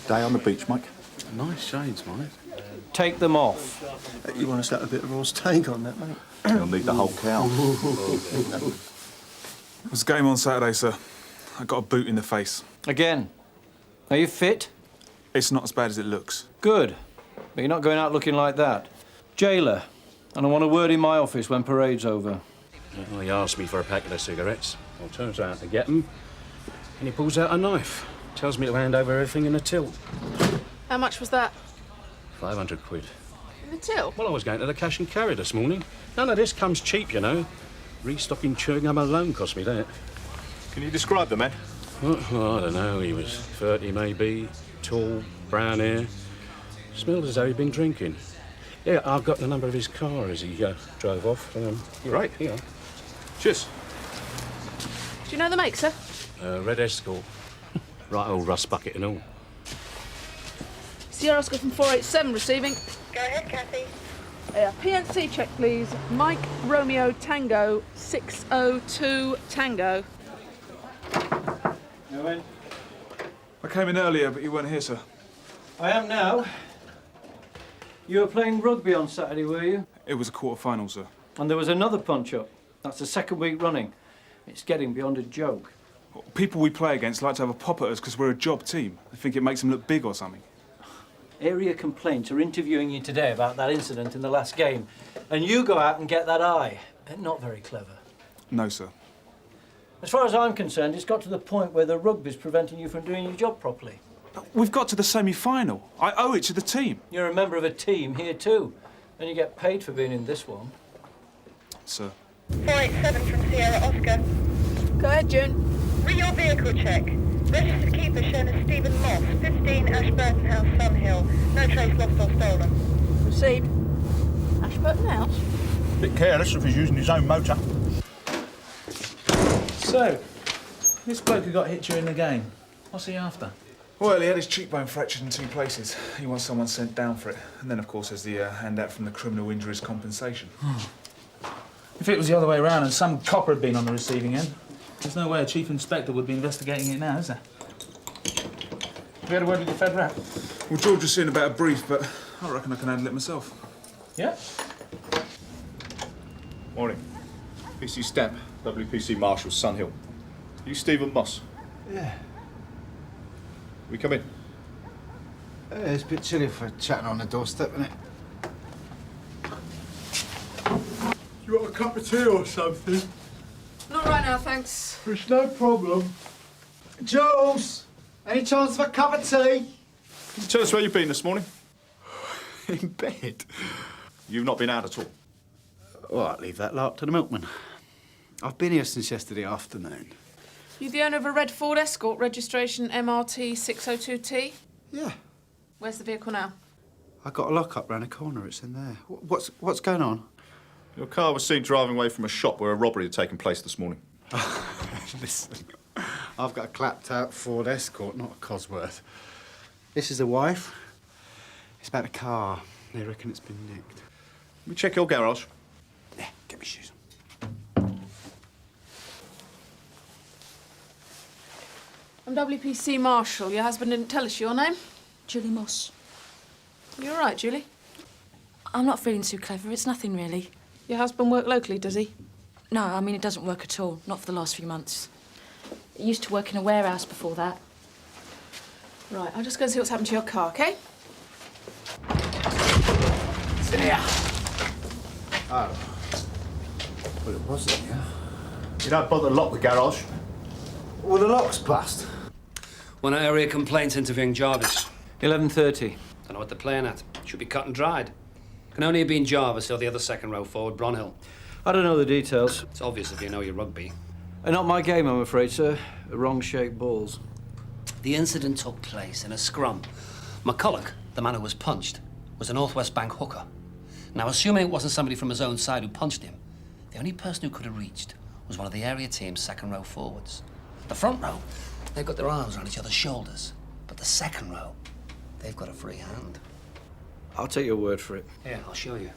Day on the beach, Mike. Nice shades, Mike. Take them off. You want us to have a bit of raw steak on that, mate? You'll need the whole cow. It was a game on Saturday, sir. I got a boot in the face. Again. Are you fit? It's not as bad as it looks. Good. But you're not going out looking like that. Jailer. And I want a word in my office when parade's over. Well, he asked me for a packet of cigarettes. Well, turns out to get them. And he pulls out a knife. Tells me to hand over everything in a till. How much was that? 500 quid. In the till? Well, I was going to the cash and carry this morning. None of this comes cheap, you know. Restocking chewing gum alone cost me that. Can you describe the man? Well, I don't know. He was 30, maybe. Tall, brown hair. Smelled as though he'd been drinking. Yeah, I've got the number of his car as he drove off. Right. Here. Cheers. Do you know the make, sir? Red Escort. Right old rust bucket and all. Sierra Oscar from 487 receiving. Go ahead, Kathy. PNC check, please. Mike Romeo Tango 602 Tango. You in? I came in earlier, but you weren't here, sir. I am now. You were playing rugby on Saturday, were you? It was a quarter-final, sir. And there was another punch-up. That's the second week running. It's getting beyond a joke. People we play against like to have a pop at us because we're a job team. They think it makes them look big or something. Area complaints are interviewing you today about that incident in the last game. And you go out and get that eye. Not very clever. No, sir. As far as I'm concerned, it's got to the point where the rugby's preventing you from doing your job properly. We've got to the semi-final. I owe it to the team. You're a member of a team here too. And you get paid for being in this one. Sir. 487 from Sierra Oscar. Go ahead, June. Read your vehicle check. Registered keeper shown as Stephen Moss, 15 Ashburton House, Sunhill. No trace lost or stolen. Received. Ashburton House? Bit careless if he's using his own motor. So, this bloke who got hit during the game, what's he after? Well, he had his cheekbone fractured in 2 places. He wants someone sent down for it. And then, of course, there's the handout from the criminal injuries compensation. If it was the other way around and some copper had been on the receiving end, there's no way a chief inspector would be investigating it now, is there? Have you had a word with your Fed rep? Well, George was saying about a brief, but I reckon I can handle it myself. Yeah? Morning. PC Stamp, WPC Marshal, Sunhill. You Stephen Moss? Yeah. We come in. It's a bit chilly for chatting on the doorstep, isn't it? You want a cup of tea or something? Not right now, thanks. It's no problem. Jules, any chance of a cup of tea? Can you tell us where you've been this morning? In bed. You've not been out at all? All right, leave that lark to the milkman. I've been here since yesterday afternoon. You the owner of a red Ford Escort, registration MRT 602T? Yeah. Where's the vehicle now? I got a lock-up round the corner. It's in there. What's going on? Your car was seen driving away from a shop where a robbery had taken place this morning. Listen, I've got a clapped-out Ford Escort, not a Cosworth. This is the wife. It's about the car. They reckon it's been nicked. Let me check your garage. Yeah, get me shoes on. I'm WPC Marshal. Your husband didn't tell us your name? Julie Moss. You all right, Julie? I'm not feeling too clever. It's nothing really. Your husband work locally, does he? No, I mean, it doesn't work at all. Not for the last few months. He used to work in a warehouse before that. Right, I'll just go and see what's happened to your car, OK? It's in here. Oh. Well, it wasn't here. You don't bother to lock the garage. Well, the lock's bust. One area complaints interviewing Jarvis. 11:30. Don't know what they're playing at. Should be cut and dried. Can only have been Jarvis or the other second row forward, Bronhill. I don't know the details. It's obvious if you know your rugby. Not my game, I'm afraid, sir. Wrong-shaped balls. The incident took place in a scrum. McCulloch, the man who was punched, was a Northwest Bank hooker. Now, assuming it wasn't somebody from his own side who punched him, the only person who could have reached was one of the area team's second row forwards. The front row, they've got their arms around each other's shoulders. But the second row, they've got a free hand. I'll take your word for it. Here, I'll show you.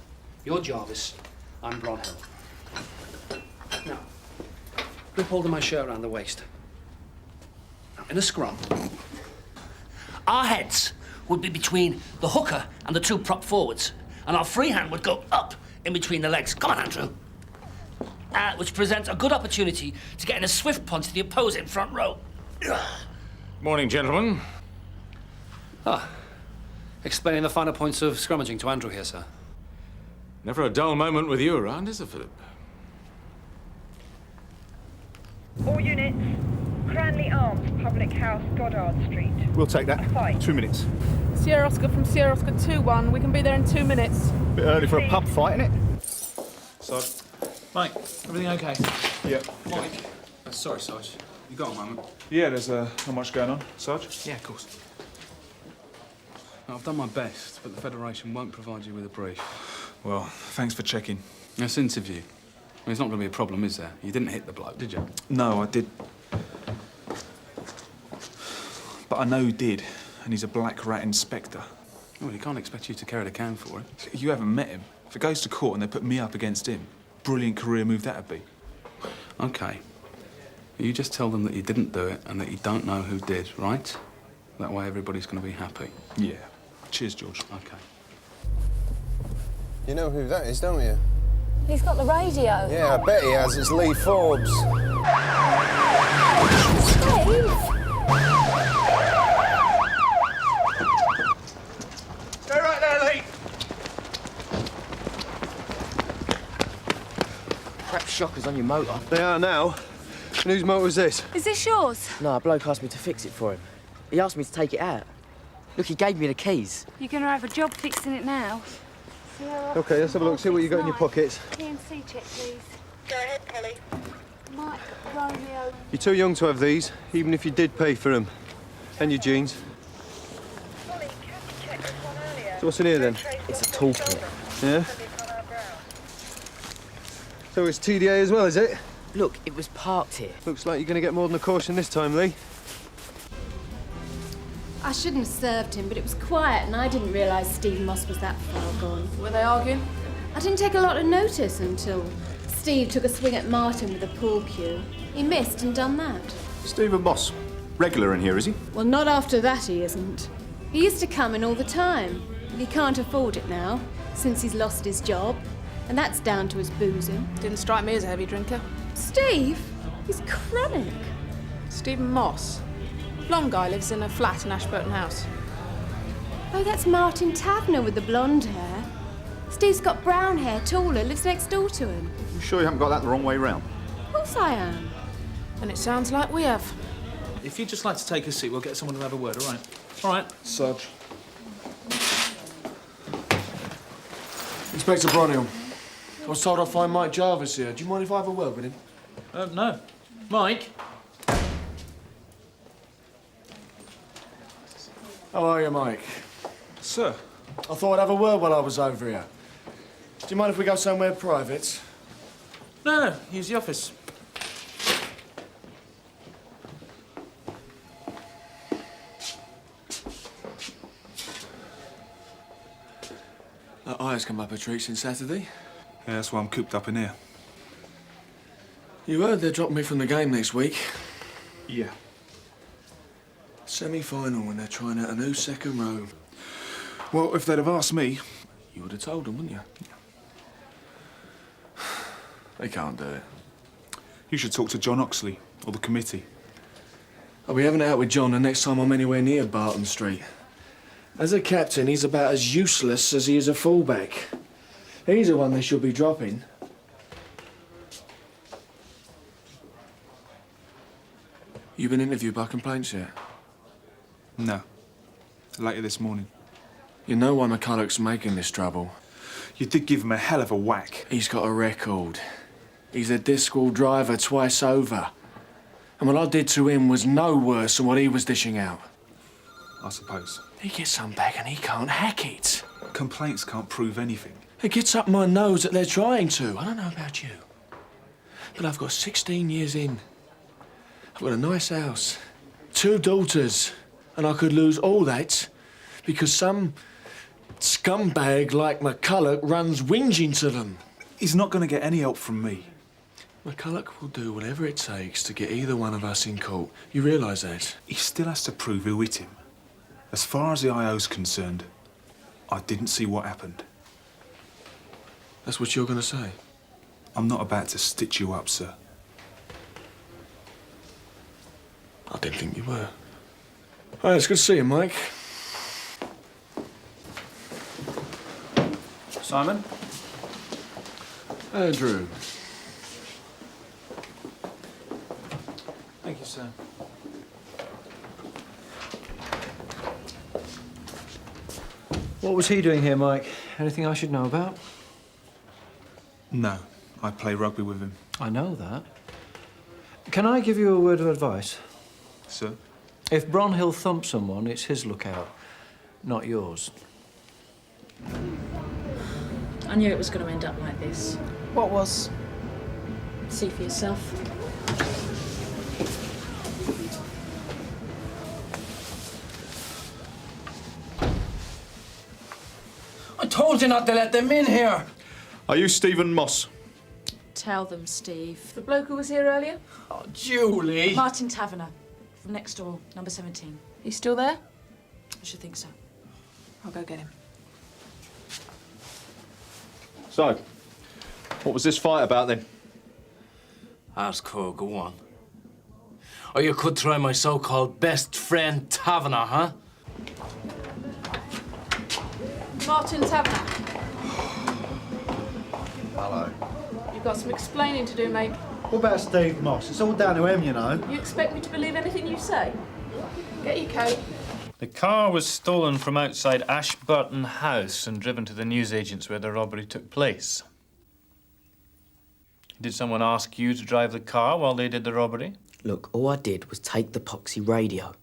You're Jarvis, I'm Bronhill. Now, grip hold of my shirt around the waist. Now, in a scrum, our heads would be between the hooker and the two prop forwards, and our free hand would go up in between the legs. Come on, Andrew. Which presents a good opportunity to get in a swift punch to the opposing front row. Morning, gentlemen. Explaining the finer points of scrummaging to Andrew here, sir. Never a dull moment with you around, is there, Philip? All units, Cranley Arms, Public House, Goddard Street. We'll take that. Fight. 2 minutes. Sierra Oscar from Sierra Oscar 2-1. We can be there in 2 minutes. Bit early for a pub fight, isn't it? Sarge. Mike, everything okay? Yeah. Mike. Sorry, Sarge. You got a moment? Yeah, there's not much going on. Sarge? Yeah, of course. I've done my best, but the Federation won't provide you with a brief. Well, thanks for checking. This interview. It's not going to be a problem, is there? You didn't hit the bloke, did you? No, I did. But I know who did, and he's a black rat inspector. Well, he can't expect you to carry the can for him. You haven't met him. If it goes to court and they put me up against him, brilliant career move that'd be. OK. You just tell them that you didn't do it and that you don't know who did, right? That way everybody's going to be happy. Yeah. Cheers, George. OK. You know who that is, don't you? He's got the radio. Yeah, I bet he has. It's Lee Forbes. Steve! Stay right there, Lee. Crap shockers on your motor. They are now. And whose motor's this? Is this yours? No, a bloke asked me to fix it for him. He asked me to take it out. Look, he gave me the keys. You're going to have a job fixing it now. OK, let's have a look, see what you got in your pockets. P&C check, please. Go ahead, Polly. Mike, Romeo. You're too young to have these, even if you did pay for them. And your jeans. Polly, Kathy checked this one earlier. So what's in here, then? It's a toolkit. Yeah? So it's TDA as well, is it? Look, it was parked here. Looks like you're going to get more than a caution this time, Lee. I shouldn't have served him, but it was quiet and I didn't realise Steve Moss was that far gone. Were they arguing? I didn't take a lot of notice until Steve took a swing at Martin with a pool cue. He missed and done that. Stephen Moss. Regular in here, is he? Well, not after that he isn't. He used to come in all the time, but he can't afford it now, since he's lost his job. And that's down to his boozing. Didn't strike me as a heavy drinker. Steve? He's chronic. Stephen Moss. Blonde guy lives in a flat in Ashburton House. Oh, that's Martin Taverner with the blonde hair. Steve's got brown hair, taller, lives next door to him. You sure you haven't got that the wrong way round? Of course I am. And it sounds like we have. If you'd just like to take a seat, we'll get someone to have a word, all right? All right. Sarge. Inspector Broniel. I was told I'd find Mike Jarvis here. Do you mind if I have a word with him? No. Mike? How are you, Mike? Sir. I thought I'd have a word while I was over here. Do you mind if we go somewhere private? No, use the office. That eye's come up a treat since Saturday. Yeah, that's why I'm cooped up in here. You heard they're dropping me from the game next week. Yeah. Semi-final when they're trying out a new second row. Well, if they'd have asked me... You would have told them, wouldn't you? They can't do it. You should talk to John Oxley, or the committee. I'll be having it out with John the next time I'm anywhere near Barton Street. As a captain, he's about as useless as he is a fullback. He's the one they should be dropping. You been interviewed by complaints yet? No. Later this morning. You know why McCulloch's making this trouble. You did give him a hell of a whack. He's got a record. He's a disc-wheel driver twice over. And what I did to him was no worse than what he was dishing out. I suppose. He gets some back and he can't hack it. Complaints can't prove anything. It gets up my nose that they're trying to. I don't know about you, but I've got 16 years in. I've got a nice house, 2 daughters, and I could lose all that because some scumbag like McCulloch runs whinging to them. He's not going to get any help from me. McCulloch will do whatever it takes to get either one of us in court. You realise that? He still has to prove who hit him. As far as the IO's concerned, I didn't see what happened. That's what you're going to say? I'm not about to stitch you up, sir. I didn't think you were. All right, it's good to see you, Mike. Simon? Andrew. Thank you, sir. What was he doing here, Mike? Anything I should know about? No, I play rugby with him. I know that. Can I give you a word of advice? Sir? If Bronhill thumps someone, it's his lookout, not yours. I knew it was going to end up like this. What was? See for yourself. I told you not to let them in here. Are you Stephen Moss? Tell them, Steve. The bloke who was here earlier? Oh, Julie. Martin Taverner, from next door, number 17. He's still there? I should think so. I'll go get him. So, what was this fight about then? That's cool, go on. Or you could try my so-called best friend Taverner, huh? Martin Taverner. Hello. You've got some explaining to do, mate. What about Steve Moss? It's all down to him, you know. You expect me to believe anything you say? Get your coat. The car was stolen from outside Ashburton House and driven to the newsagents where the robbery took place. Did someone ask you to drive the car while they did the robbery? Look, all I did was take the poxy radio.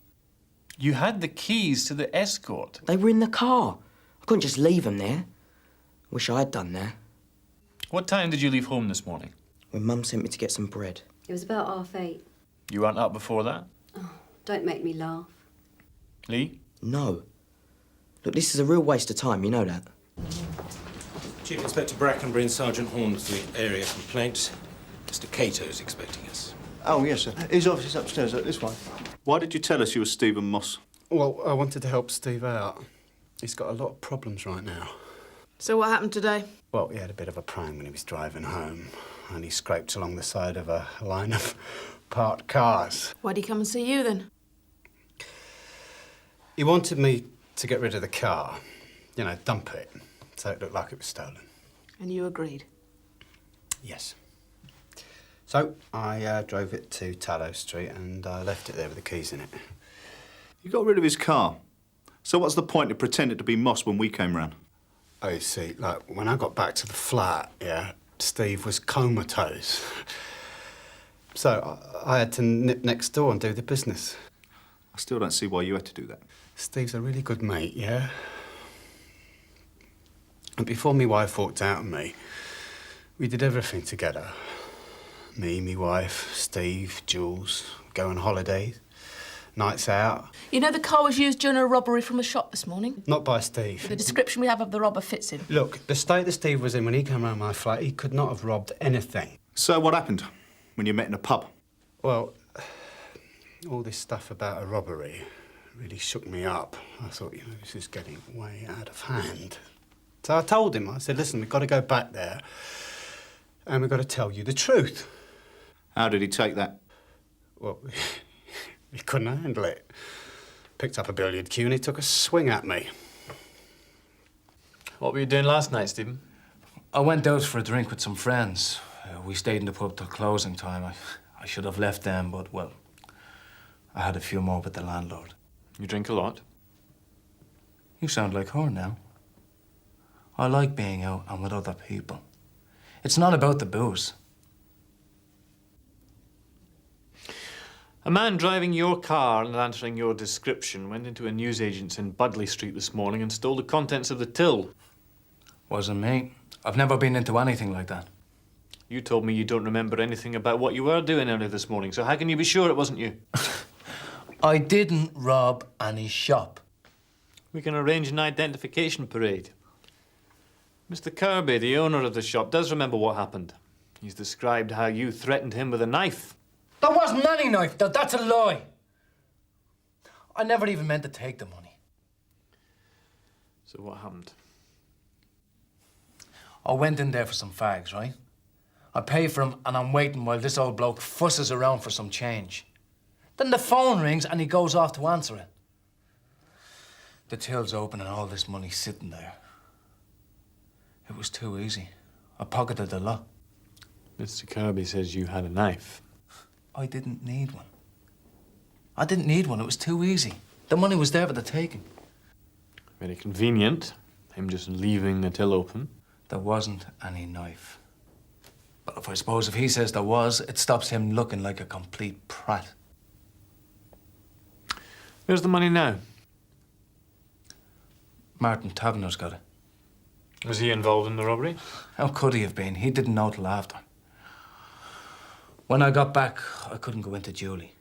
You had the keys to the escort. They were in the car. I couldn't just leave them there. Wish I had done that. What time did you leave home this morning? When Mum sent me to get some bread. It was about 8:30. You weren't up before that? Don't make me laugh. Lee? No. Look, this is a real waste of time, you know that. Chief Inspector Brackenbury and Sergeant Horns to the area complaints. Mr. Cato is expecting us. Oh, yes, sir. His office is upstairs, this way. Why did you tell us you were Stephen Moss? Well, I wanted to help Steve out. He's got a lot of problems right now. So what happened today? Well, he had a bit of a pang when he was driving home, and he scraped along the side of a line of parked cars. Why'd he come and see you then? He wanted me to get rid of the car, you know, dump it, so it looked like it was stolen. And you agreed? Yes. So I drove it to Tallow Street and I left it there with the keys in it. You got rid of his car. So what's the point of pretending to be Moss when we came round? Oh, you see, like, when I got back to the flat, yeah, Steve was comatose. So I had to nip next door and do the business. I still don't see why you had to do that. Steve's a really good mate, yeah? And before me wife walked out on me, we did everything together. Me, me wife, Steve, Jules, go on holidays, nights out. You know the car was used during a robbery from a shop this morning? Not by Steve. The description we have of the robber fits him. Look, the state that Steve was in when he came round my flat, he could not have robbed anything. So what happened when you met in a pub? Well, all this stuff about a robbery really shook me up. I thought, you know, this is getting way out of hand. So I told him, I said, listen, we've got to go back there and we've got to tell you the truth. How did he take that? Well, he couldn't handle it. Picked up a billiard cue and he took a swing at me. What were you doing last night, Stephen? I went out for a drink with some friends. We stayed in the pub till closing time. I should have left then, but, well, I had a few more with the landlord. You drink a lot? You sound like her now. I like being out and with other people. It's not about the booze. A man driving your car and answering your description went into a newsagent's in Budley Street this morning and stole the contents of the till. Wasn't me. I've never been into anything like that. You told me you don't remember anything about what you were doing earlier this morning, so how can you be sure it wasn't you? I didn't rob any shop. We can arrange an identification parade. Mr. Kirby, the owner of the shop, does remember what happened. He's described how you threatened him with a knife. There wasn't any knife, though. That's a lie. I never even meant to take the money. So what happened? I went in there for some fags, right? I pay for them and I'm waiting while this old bloke fusses around for some change. Then the phone rings and he goes off to answer it. The till's open and all this money sitting there. It was too easy. I pocketed the lot. Mr. Kirby says you had a knife. I didn't need one. I didn't need one. It was too easy. The money was there for the taking. Very convenient. Him just leaving the till open. There wasn't any knife. But I suppose if he says there was, it stops him looking like a complete prat. Where's the money now? Martin Taverner's got it. Was he involved in the robbery? How could he have been? He didn't know till after. When I got back, I couldn't go into Julie.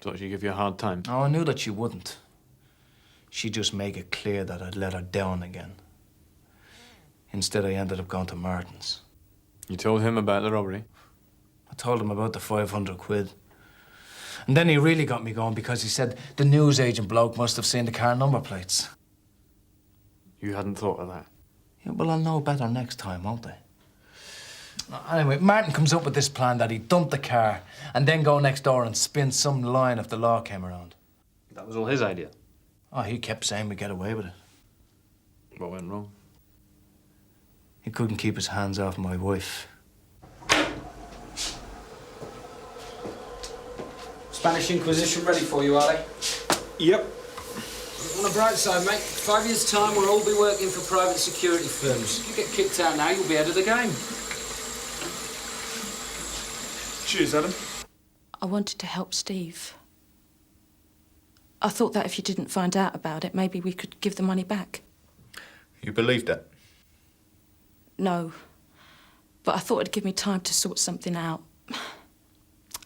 Thought she'd give you a hard time. Oh, I knew that she wouldn't. She'd just make it clear that I'd let her down again. Instead, I ended up going to Martin's. You told him about the robbery? I told him about the 500 quid. And then he really got me going because he said the newsagent bloke must have seen the car number plates. You hadn't thought of that? Yeah, well, I'll know better next time, won't I? Anyway, Martin comes up with this plan that he'd dump the car and then go next door and spin some line if the law came around. That was all his idea? Oh, he kept saying we'd get away with it. What went wrong? He couldn't keep his hands off my wife. Spanish Inquisition ready for you, are they? Yep. On the bright side, mate, 5 years' time, we'll all be working for private security firms. If you get kicked out now, you'll be ahead of the game. Cheers, Adam. I wanted to help Steve. I thought that if you didn't find out about it, maybe we could give the money back. You believed it? No. But I thought it'd give me time to sort something out.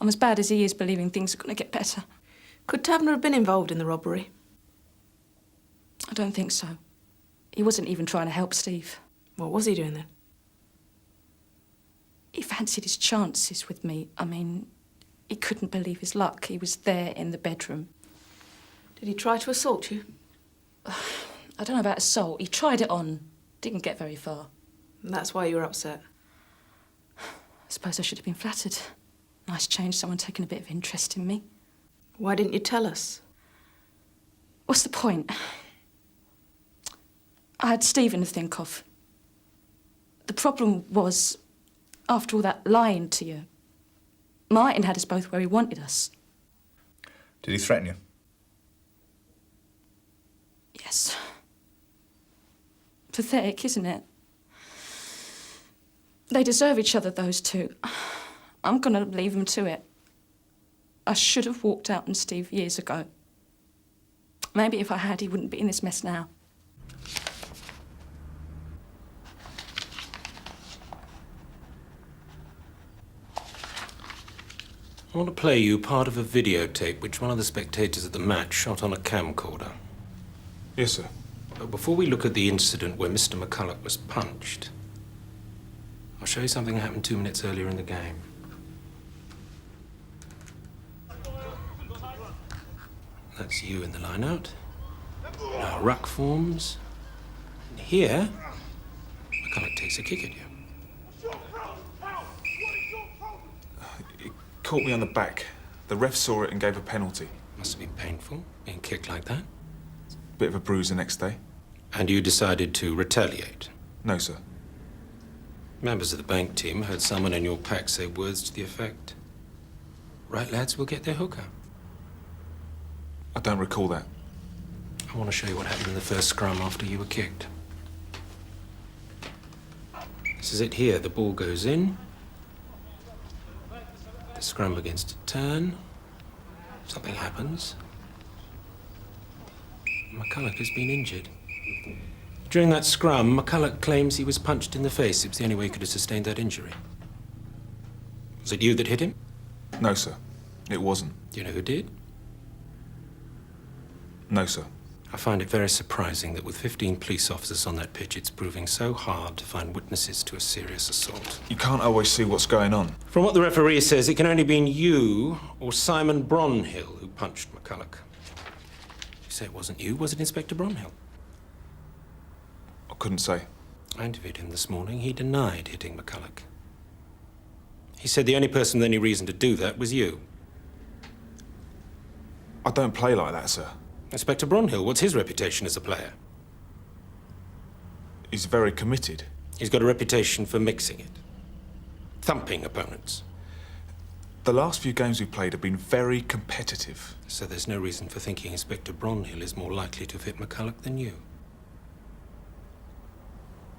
I'm as bad as he is, believing things are going to get better. Could Taverner have been involved in the robbery? I don't think so. He wasn't even trying to help Steve. What was he doing then? He fancied his chances with me. I mean, he couldn't believe his luck. He was there in the bedroom. Did he try to assault you? I don't know about assault. He tried it on. Didn't get very far. And that's why you were upset? I suppose I should have been flattered. Nice change, someone taking a bit of interest in me. Why didn't you tell us? What's the point? I had Stephen to think of. The problem was, after all that lying to you, Martin had us both where he wanted us. Did he threaten you? Yes. Pathetic, isn't it? They deserve each other, those two. I'm gonna leave them to it. I should have walked out on Steve years ago. Maybe if I had, he wouldn't be in this mess now. I want to play you part of a videotape which one of the spectators at the match shot on a camcorder. Yes, sir. But before we look at the incident where Mr. McCulloch was punched, I'll show you something that happened 2 minutes earlier in the game. That's you in the line-out. Now ruck forms. And here, McCulloch takes a kick at you. It caught me on the back. The ref saw it and gave a penalty. Must have been painful, being kicked like that. Bit of a bruise the next day. And you decided to retaliate? No, sir. Members of the bank team heard someone in your pack say words to the effect, "Right, lads, we'll get their hooker." I don't recall that. I want to show you what happened in the first scrum after you were kicked. This is it here. The ball goes in. The scrum begins to turn. Something happens. McCulloch has been injured. During that scrum, McCulloch claims he was punched in the face. It was the only way he could have sustained that injury. Was it you that hit him? No, sir. It wasn't. Do you know who did? No, sir. I find it very surprising that with 15 police officers on that pitch, it's proving so hard to find witnesses to a serious assault. You can't always see what's going on. From what the referee says, it can only be you or Simon Bronhill who punched McCulloch. You say it wasn't you, was it Inspector Bronhill? I couldn't say. I interviewed him this morning. He denied hitting McCulloch. He said the only person with any reason to do that was you. I don't play like that, sir. Inspector Bronhill, what's his reputation as a player? He's very committed. He's got a reputation for mixing it. Thumping opponents. The last few games we played have been very competitive. So there's no reason for thinking Inspector Bronhill is more likely to have hit McCulloch than you?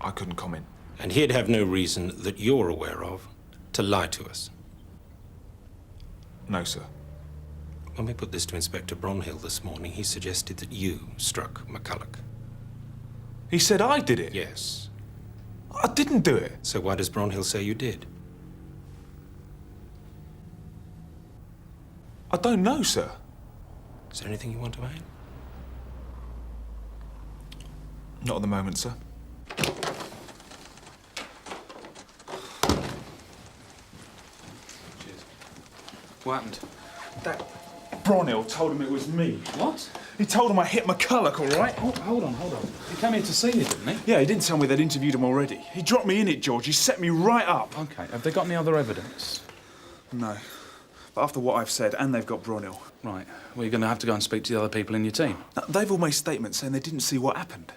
I couldn't comment. And he'd have no reason that you're aware of to lie to us? No, sir. When we put this to Inspector Bronhill this morning, he suggested that you struck McCulloch. He said I did it? Yes. I didn't do it. So why does Bronhill say you did? I don't know, sir. Is there anything you want to add? Not at the moment, sir. What happened? That Bronhill told him it was me. What? He told him I hit McCulloch, all right? Hold on. He came here to see you, didn't he? Yeah, he didn't tell me they'd interviewed him already. He dropped me in it, George. He set me right up. OK, have they got any other evidence? No. But after what I've said, and they've got Bronhill. Right. Well, you're going to have to go and speak to the other people in your team. Now, they've all made statements saying they didn't see what happened.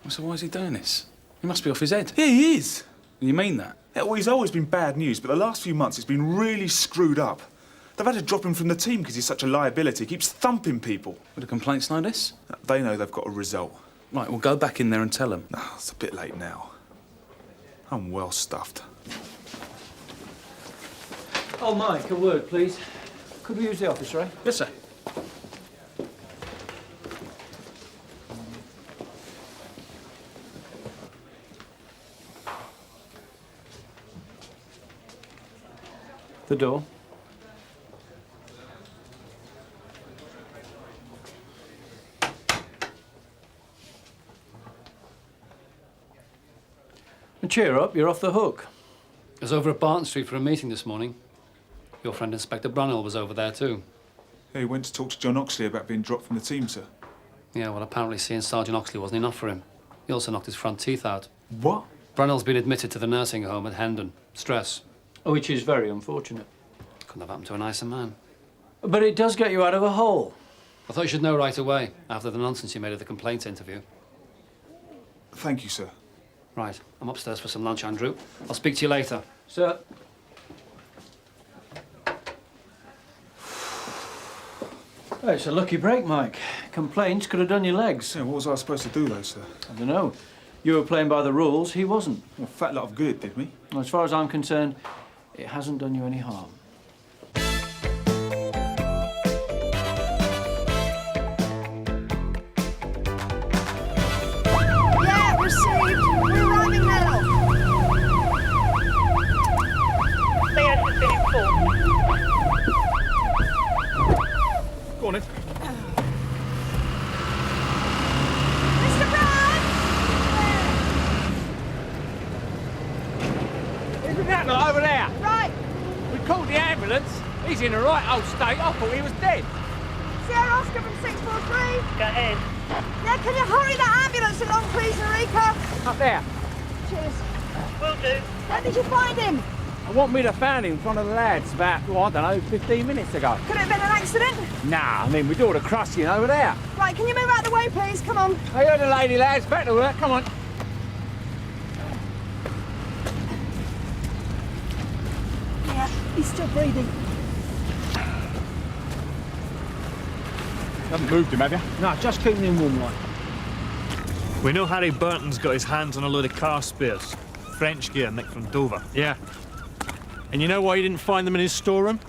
So why is he doing this? He must be off his head. Yeah, he is. You mean that? Yeah, well, he's always been bad news, but the last few months it's been really screwed up. They've had to drop him from the team because he's such a liability. He keeps thumping people. Would the complaints know this? They know they've got a result. Right, well, go back in there and tell them. No, it's a bit late now. I'm well stuffed. Oh, Mike, a word, please. Could we use the office, Ray? Yes, sir. The door. And cheer up, you're off the hook. I was over at Barton Street for a meeting this morning. Your friend Inspector Bronhill was over there too. Yeah, he went to talk to John Oxley about being dropped from the team, sir. Yeah, well, apparently seeing Sergeant Oxley wasn't enough for him. He also knocked his front teeth out. What? Bronhill's been admitted to the nursing home at Hendon. Stress. Which is very unfortunate. Couldn't have happened to a nicer man. But it does get you out of a hole. I thought you should know right away, after the nonsense you made at the complaints interview. Thank you, sir. Right, I'm upstairs for some lunch, Andrew. I'll speak to you later. Sir. Oh, it's a lucky break, Mike. Complaints could have done your legs. Yeah, what was I supposed to do, though, sir? I don't know. You were playing by the rules, he wasn't. Well, fat lot of good, did we? As far as I'm concerned, it hasn't done you any harm. Yeah, received. We're arriving now. CS has been informed. Go on, then. Mr. Brown! Isn't that lot over there? Right. We called the ambulance. He's in a right old state. I thought he was dead. Sierra Oscar from 643. Go ahead. Yeah, can you hurry that ambulance along, please, Enrica? Up there. Cheers. Will do. Where did you find him? I want me to find him in front of the lads about, well, I don't know, 15 minutes ago. Could it have been an accident? Nah, I mean, with all the crossing over there. Right, can you move out of the way, please? Come on. I heard the lady, lads. Back to work. Come on. Yeah, he's still breathing. You haven't moved him, have you? No, just keeping him warm, like. We know Harry Burton's got his hands on a load of car spares. French gear nicked from Dover. Yeah. And you know why he didn't find them in his storeroom?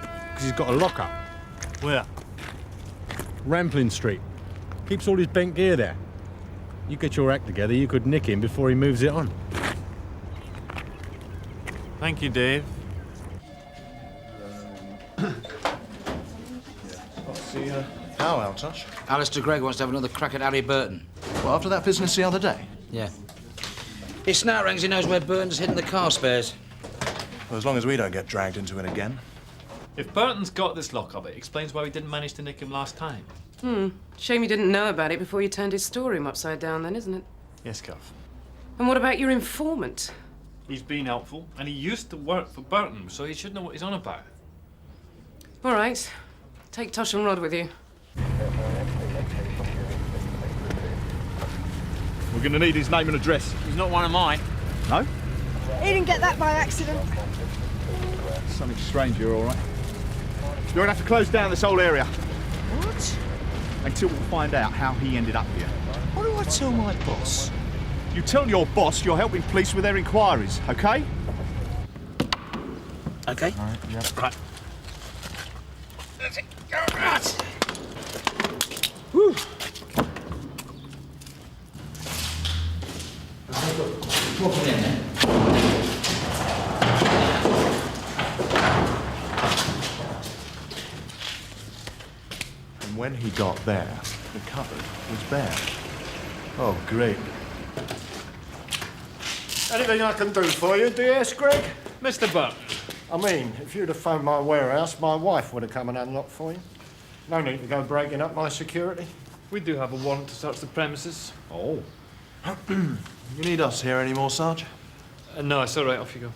Because he's got a locker. Where? Ramplin Street. Keeps all his bent gear there. You get your act together, you could nick him before he moves it on. Thank you, Dave. I'll see you. How, Altosh? Alistair Gregg wants to have another crack at Harry Burton. Well, after that business the other day? Yeah. His snout rings he knows where Burton's hidden the car spares. Well, as long as we don't get dragged into it again. If Burton's got this lock-up, it explains why we didn't manage to nick him last time. Shame you didn't know about it before you turned his storeroom upside down then, isn't it? Yes, Cuff. And what about your informant? He's been helpful, and he used to work for Burton, so he should know what he's on about. All right. Take Tosh and Rod with you. We're going to need his name and address. He's not one of mine. No? He didn't get that by accident. Something strange here, all right? You're going to have to close down this whole area. What? Until we find out how he ended up here. What do I tell my boss? You tell your boss you're helping police with their inquiries, OK? OK. All right, yeah. Right. That's it. Right. Woo. Walk in there. And when he got there, the cupboard was bare. Oh, great. Anything I can do for you, DS Gregg? Mr. Burton. I mean, if you'd have phoned my warehouse, my wife would have come and unlocked for you. No need to go breaking up my security. We do have a warrant to search the premises. Oh. You need us here anymore, Sarge? No, it's all right. Off you go.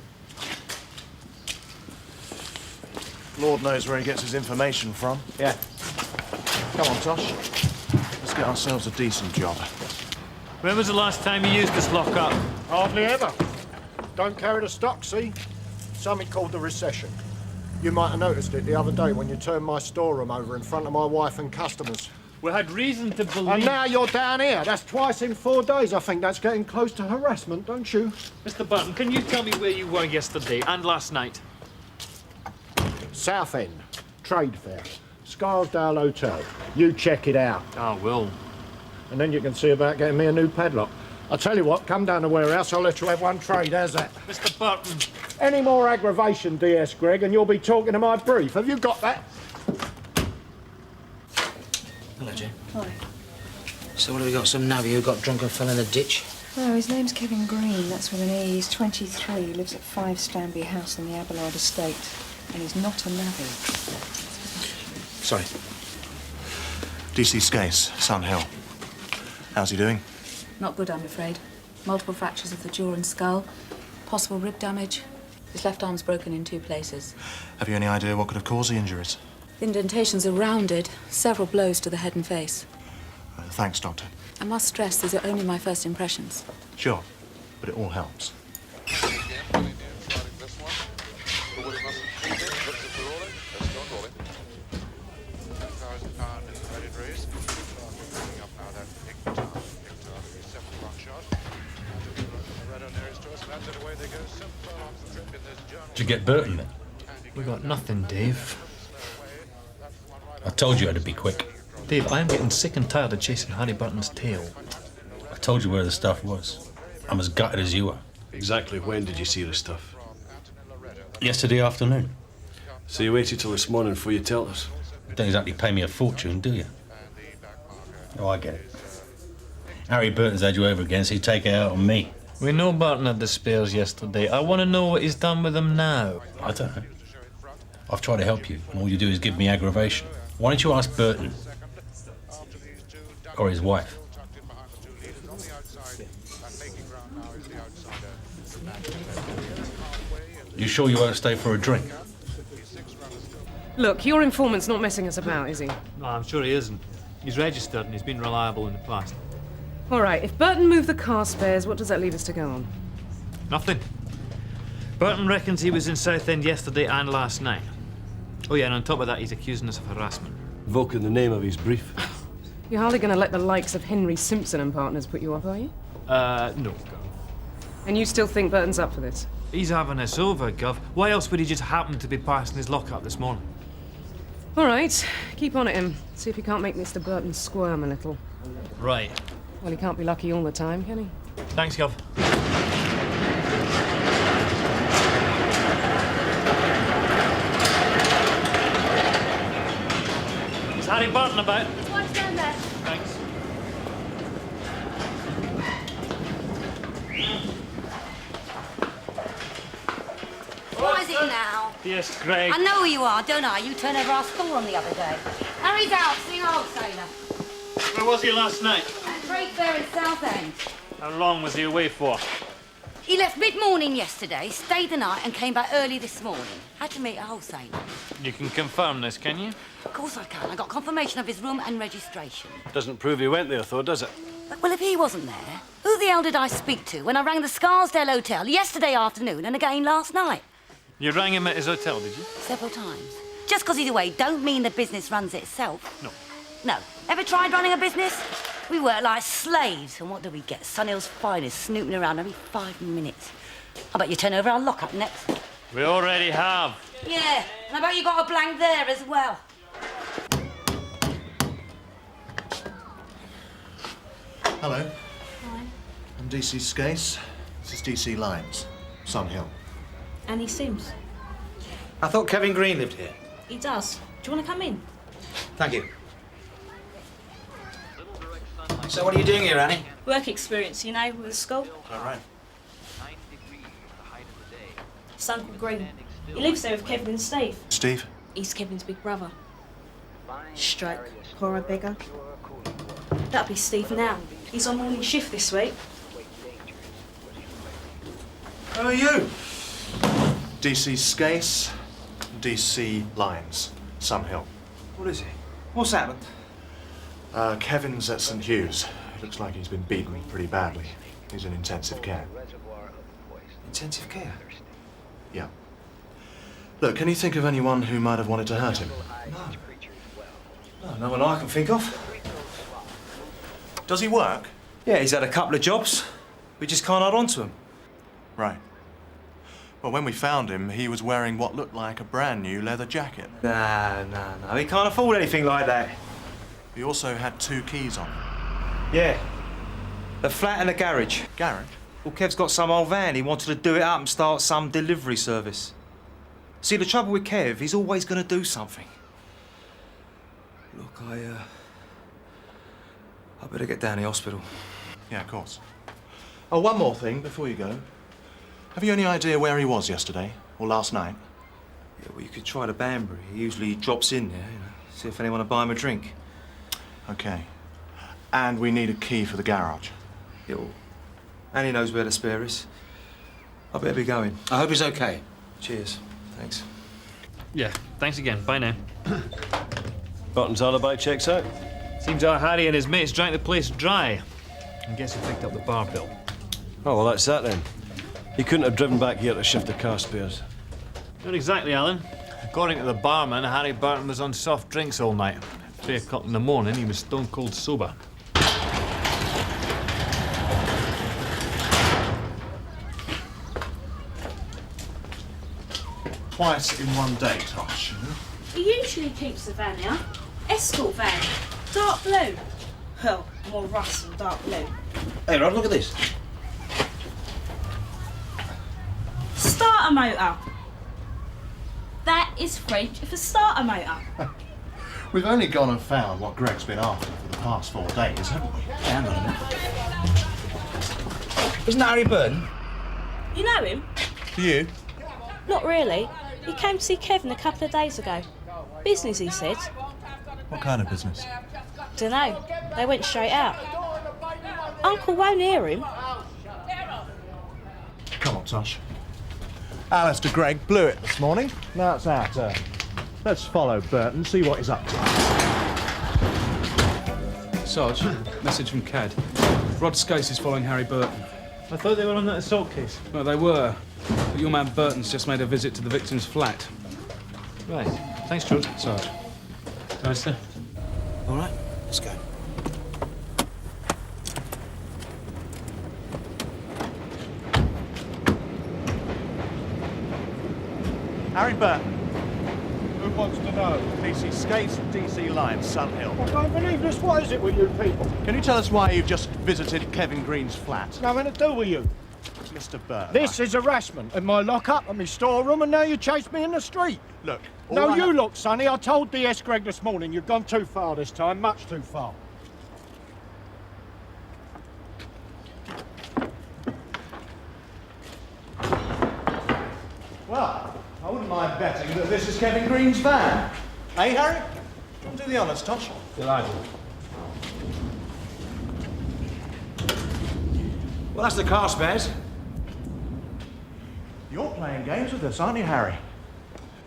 Lord knows where he gets his information from. Yeah. Come on, Tosh. Let's get ourselves a decent job. When was the last time you used this lock-up? Hardly ever. Don't carry the stock, see? Something called the recession. You might have noticed it the other day when you turned my storeroom over in front of my wife and customers. We had reason to believe... And now you're down here. That's twice in 4 days. I think that's getting close to harassment, don't you? Mr. Burton, can you tell me where you were yesterday and last night? Southend. Trade fair. Scarsdale Hotel. You check it out. I will. And then you can see about getting me a new padlock. I'll tell you what, come down to the warehouse, I'll let you have one trade, how's that? Mr. Burton. Any more aggravation, DS Gregg, and you'll be talking to my brief. Have you got that? Hello, Jane. Hi. So what have we got? Some navvy who got drunk and fell in the ditch? No, his name's Kevin Green. That's with an E. He's 23. He lives at 5 Stanby House in the Abelard estate. And he's not a navvy. Sorry. DC Skase, Sun Hill. How's he doing? Not good, I'm afraid. Multiple fractures of the jaw and skull. Possible rib damage. His left arm's broken in 2 places. Have you any idea what could have caused the injuries? The indentations are rounded. Several blows to the head and face. Thanks, Doctor. I must stress these are only my first impressions. Sure, but it all helps. Did you get Burton then? We got nothing, Dave. I told you I had to be quick. Dave, I'm getting sick and tired of chasing Harry Burton's tail. I told you where the stuff was. I'm as gutted as you are. Exactly when did you see the stuff? Yesterday afternoon. So you waited till this morning before you tell us? You don't exactly pay me a fortune, do you? Oh, I get it. Harry Burton's had you over again, so you take it out on me. We know Burton had the spares yesterday. I want to know what he's done with them now. I don't know. I've tried to help you, and all you do is give me aggravation. Why don't you ask Burton? Or his wife? You sure you won't stay for a drink? Look, your informant's not messing us about, is he? No, I'm sure he isn't. He's registered and he's been reliable in the past. All right, if Burton moved the car spares, what does that leave us to go on? Nothing. Burton reckons he was in Southend yesterday and last night. Oh yeah, and on top of that, he's accusing us of harassment. Invoking the name of his brief. You're hardly going to let the likes of Henry Simpson and partners put you off, are you? No, Gov. And you still think Burton's up for this? He's having us over, Gov. Why else would he just happen to be passing his lockup this morning? All right, keep on at him. See if you can't make Mr. Burton squirm a little. Right. Well, he can't be lucky all the time, can he? Thanks, Gov. Is Harry Burton about. What's down there? Thanks. What is it now? Yes, Greg. I know who you are, don't I? You turned over our store the other day. Harry's out, seeing a wholesaler. Where was he last night? At Drake Fair in Southend. How long was he away for? He left mid-morning yesterday, stayed the night and came back early this morning. Had to meet a wholesaler. You can confirm this, can you? Of course I can. I got confirmation of his room and registration. Doesn't prove he went there, though, does it? Well, if he wasn't there, who the hell did I speak to when I rang the Scarsdale Hotel yesterday afternoon and again last night? You rang him at his hotel, did you? Several times. Just 'cause he's away don't mean the business runs itself. No. No. Ever tried running a business? We work like slaves, and what do we get? Sunhill's finest snooping around every 5 minutes. I bet you turn over our lock-up next. We already have. Yeah, and I bet you got a blank there as well. Hello. Hi. I'm DC Scase. This is DC Lyons, Sunhill. Annie Sims. I thought Kevin Green lived here. He does. Do you want to come in? Thank you. So what are you doing here, Annie? Work experience, you know, with the school. All right. It's Uncle Green. He lives there with Kevin and Steve. Steve? He's Kevin's big brother. Stroke. Poor old beggar. That'll be Steve now. He's on morning shift this week. Who are you? DC Scase, DC Lyons, Sunhill. What is it? What's happened? Kevin's at St Hugh's. It looks like he's been beaten pretty badly. He's in intensive care. Intensive care? Yeah. Look, can you think of anyone who might have wanted to hurt him? No, no one I can think of. Does he work? Yeah, he's had a couple of jobs. We just can't hold on to him. Right. Well, when we found him, he was wearing what looked like a brand new leather jacket. No. He can't afford anything like that. He also had 2 keys on him. Yeah. The flat and the garage. Garage? Well, Kev's got some old van. He wanted to do it up and start some delivery service. See, the trouble with Kev, he's always going to do something. Look, I better get down to the hospital. Yeah, of course. Oh, one more thing before you go. Have you any idea where he was yesterday or last night? Yeah, well, you could try the Banbury. He usually drops in there, you know, see if anyone will buy him a drink. Okay. And we need a key for the garage. Yeah, well, Annie knows where the spare is. I better be going. I hope he's okay. Cheers. Thanks. Yeah, thanks again. Bye now. Button's alibi checks out. Seems our Harry and his mates drank the place dry. I guess he picked up the bar bill. Oh, well, that's that then. He couldn't have driven back here to shift the car spares. Not exactly, Alan. According to the barman, Harry Burton was on soft drinks all night. 3 o'clock in the morning, he was stone cold sober. Twice in one day, Tosh. He usually keeps the van here. Escort van. Dark blue. Well, more rust than dark blue. Hey, Rod, look at this. Starter motor. That is French for starter motor. We've only gone and found what Greg's been after for the past 4 days, haven't we? Hang on a minute. Isn't that Harry Burton? You know him? Do you? Not really. He came to see Kevin a couple of days ago. Business, he said. What kind of business? Dunno. They went straight out. Uncle won't hear him. Come on, Tosh. Alistair Gregg blew it this morning. Now it's our turn. Let's follow Burton, see what he's up to. Sarge, message from Cad. Rod Scase is following Harry Burton. I thought they were on that assault case. Well, they were. But your man Burton's just made a visit to the victim's flat. Right. Thanks, Trudie. Sarge. Nice, sir. All right, let's go. Harry Burton. Who wants to know? DC Scase and DC Lyons, Sunhill. I can't believe this. What is it with you people? Can you tell us why you've just visited Kevin Green's flat? Nothing to do with you. Mr. Burton. This is harassment. In my lock-up and my storeroom, and now you chase me in the street. Look, No, you look, Sonny. I told DS Greg this morning you've gone too far this time, much too far. Well, I wouldn't mind betting that this is Kevin Green's van. Eh, Harry? Come do the honours, Tosh. Delighted. Well, that's the car spares. You're playing games with us, aren't you, Harry?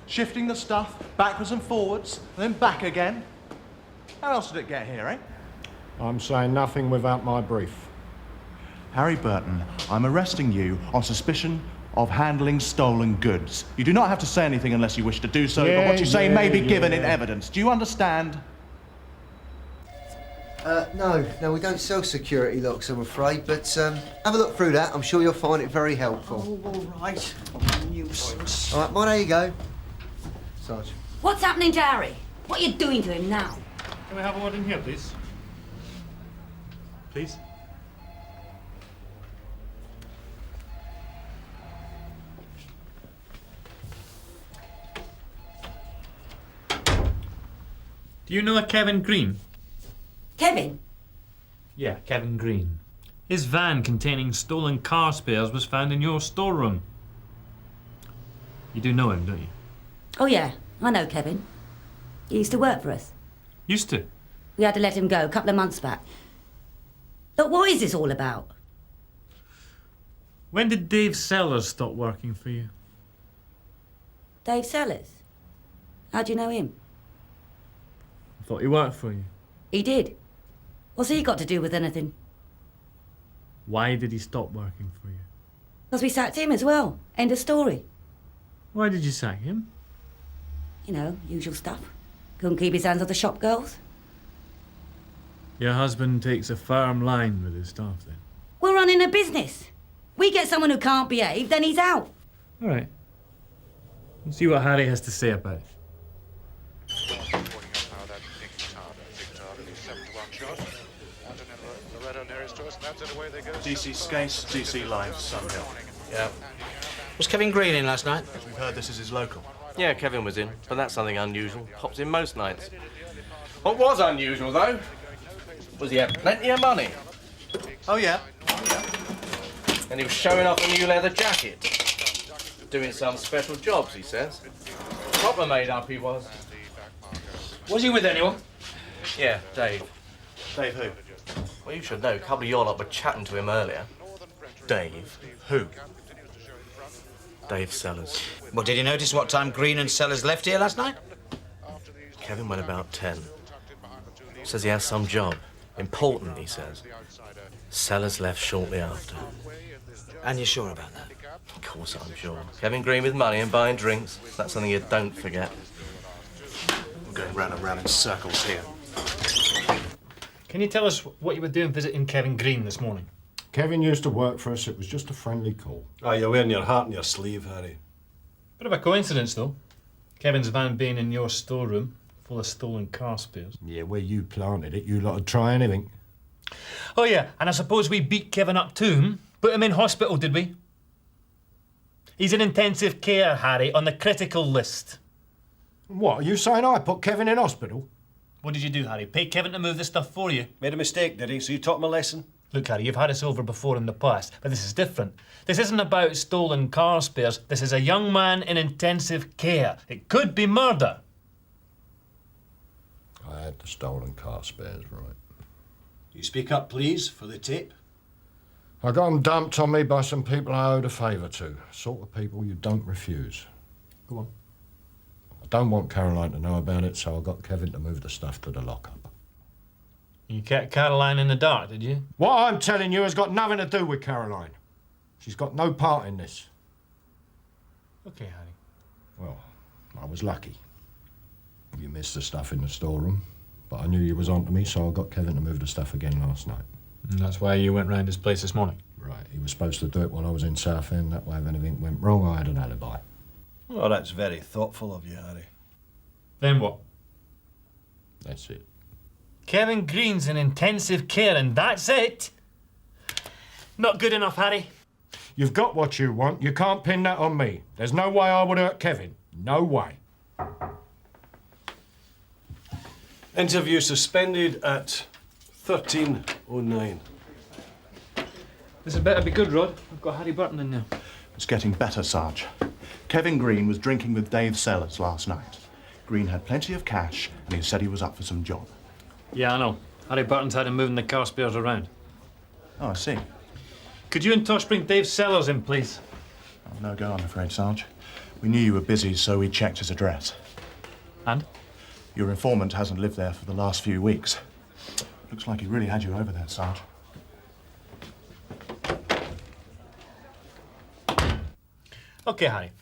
Shifting the stuff backwards and forwards, and then back again. How else did it get here, eh? I'm saying nothing without my brief. Harry Burton, I'm arresting you on suspicion of handling stolen goods. You do not have to say anything unless you wish to do so, but what you say may be given in evidence. Do you understand? No, we don't sell security locks, I'm afraid, but have a look through that. I'm sure you'll find it very helpful. Oh, all right. Nuisance. All right, well, there you go. Sarge. What's happening to Harry? What are you doing to him now? Can we have a word in here, please? Please? Do you know a Kevin Green? Kevin? Yeah, Kevin Green. His van containing stolen car spares was found in your storeroom. You do know him, don't you? Oh, yeah, I know Kevin. He used to work for us. Used to? We had to let him go a couple of months back. But what is this all about? When did Dave Sellers stop working for you? Dave Sellers? How do you know him? I thought he worked for you. He did. What's he got to do with anything? Why did he stop working for you? Because we sacked him as well. End of story. Why did you sack him? You know, usual stuff. Couldn't keep his hands off the shop girls. Your husband takes a firm line with his staff, then? We're running a business. We get someone who can't behave, then he's out. All right. We'll see what Harry has to say about it. DC Skase, DC Live, Sunhill. Yeah. Was Kevin Green in last night? We've heard this is his local. Yeah, Kevin was in, but that's something unusual. Pops in most nights. What was unusual, though, was he had plenty of money. Oh, yeah? And he was showing off a new leather jacket. Doing some special jobs, he says. Proper made up he was. Was he with anyone? Yeah, Dave. Dave who? Well, you should know. A couple of your lot were chatting to him earlier. Dave. Who? Dave Sellers. Well, did you notice what time Green and Sellers left here last night? Kevin went about 10. Says he has some job. Important, he says. Sellers left shortly after. And you're sure about that? Of course I'm sure. Kevin Green with money and buying drinks. That's something you don't forget. We're going round and round in circles here. Can you tell us what you were doing visiting Kevin Green this morning? Kevin used to work for us. It was just a friendly call. Oh, you're wearing your heart on your sleeve, Harry. Bit of a coincidence, though. Kevin's van being in your storeroom, full of stolen car spares. Yeah, where you planted it, you lot would try anything. Oh, yeah, and I suppose we beat Kevin up too, Put him in hospital, did we? He's in intensive care, Harry, on the critical list. What, are you saying I put Kevin in hospital? What did you do, Harry? Pay Kevin to move the stuff for you? Made a mistake, did he? So you taught him a lesson? Look, Harry, you've had us over before in the past, but this is different. This isn't about stolen car spares. This is a young man in intensive care. It could be murder. I had the stolen car spares, right. You speak up, please, for the tape. I got them dumped on me by some people I owed a favour to. Sort of people you don't refuse. Go on. I don't want Caroline to know about it, so I got Kevin to move the stuff to the lockup. You kept Caroline in the dark, did you? What I'm telling you has got nothing to do with Caroline. She's got no part in this. Okay, Harry. Well, I was lucky. You missed the stuff in the storeroom, but I knew you was onto me, so I got Kevin to move the stuff again last night. And that's why you went round his place this morning? Right, he was supposed to do it while I was in Southend. That way if anything went wrong, I had an alibi. Well, that's very thoughtful of you, Harry. Then what? That's it. Kevin Green's in intensive care and that's it? Not good enough, Harry. You've got what you want. You can't pin that on me. There's no way I would hurt Kevin. No way. Interview suspended at 13:09. This had better be good, Rod. I've got Harry Burton in there. It's getting better, Sarge. Kevin Green was drinking with Dave Sellers last night. Green had plenty of cash, and he said he was up for some job. Yeah, I know. Harry Burton's had him moving the car spares around. Oh, I see. Could you and Tosh bring Dave Sellers in, please? Oh, no go, I'm afraid, Sarge. We knew you were busy, so we checked his address. And? Your informant hasn't lived there for the last few weeks. Looks like he really had you over there, Sarge. OK, Harry.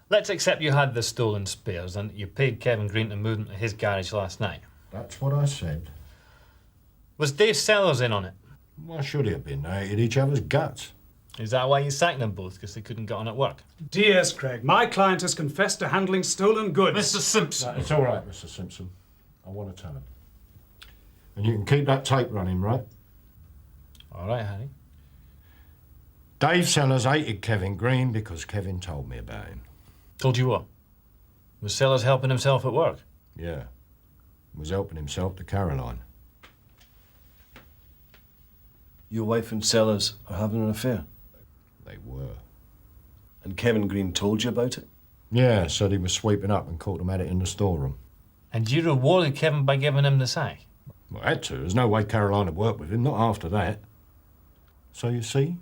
Let's accept you had the stolen spares and you paid Kevin Green to move them to his garage last night. That's what I said. Was Dave Sellers in on it? Why should he have been? They ate each other's guts. Is that why you sacked them both, because they couldn't get on at work? DS, Craig. My client has confessed to handling stolen goods. Mr. Simpson. It's all right, Mr. Simpson. I want to tell him. And you can keep that tape running, right? All right, Harry. Dave Sellers hated Kevin Green because Kevin told me about him. Told you what? Was Sellers helping himself at work? Yeah. Was helping himself to Caroline. Your wife and Sellers are having an affair? They were. And Kevin Green told you about it? Yeah, said he was sweeping up and caught him at it in the storeroom. And you rewarded Kevin by giving him the sack? Well, I had to. There's no way Caroline would work with him, not after that. So you see,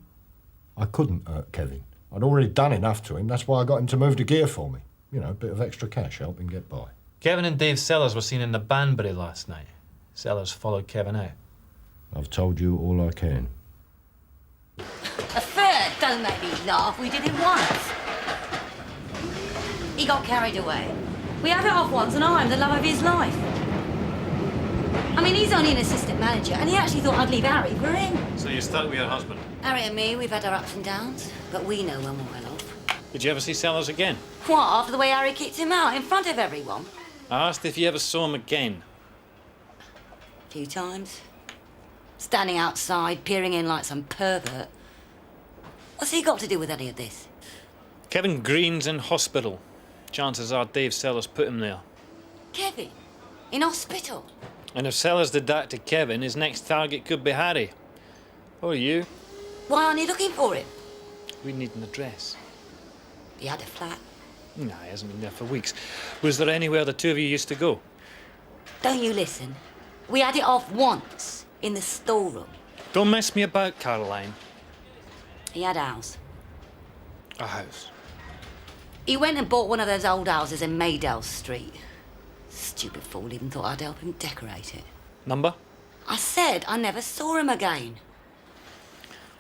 I couldn't hurt Kevin. I'd already done enough to him. That's why I got him to move the gear for me. You know, a bit of extra cash, help him get by. Kevin and Dave Sellers were seen in the Banbury last night. Sellers followed Kevin out. I've told you all I can. A third? Don't make me laugh. We did it once. He got carried away. We had it off once and I'm the love of his life. I mean, he's only an assistant manager and he actually thought I'd leave Harry for him. So you're stuck with your husband? Harry and me, we've had our ups and downs, but we know when we're well off. Did you ever see Sellers again? What, after the way Harry kicked him out in front of everyone? I asked if you ever saw him again. A few times. Standing outside, peering in like some pervert. What's he got to do with any of this? Kevin Green's in hospital. Chances are Dave Sellers put him there. Kevin? In hospital? And if Sellers did that to Kevin, his next target could be Harry. Or you. Why aren't you looking for him? We need an address. He had a flat. No, he hasn't been there for weeks. Was there anywhere the two of you used to go? Don't you listen. We had it off once, in the storeroom. Don't mess me about, Caroline. He had a house. A house? He went and bought one of those old houses in Meadows Street. Stupid fool even thought I'd help him decorate it. Number? I said I never saw him again.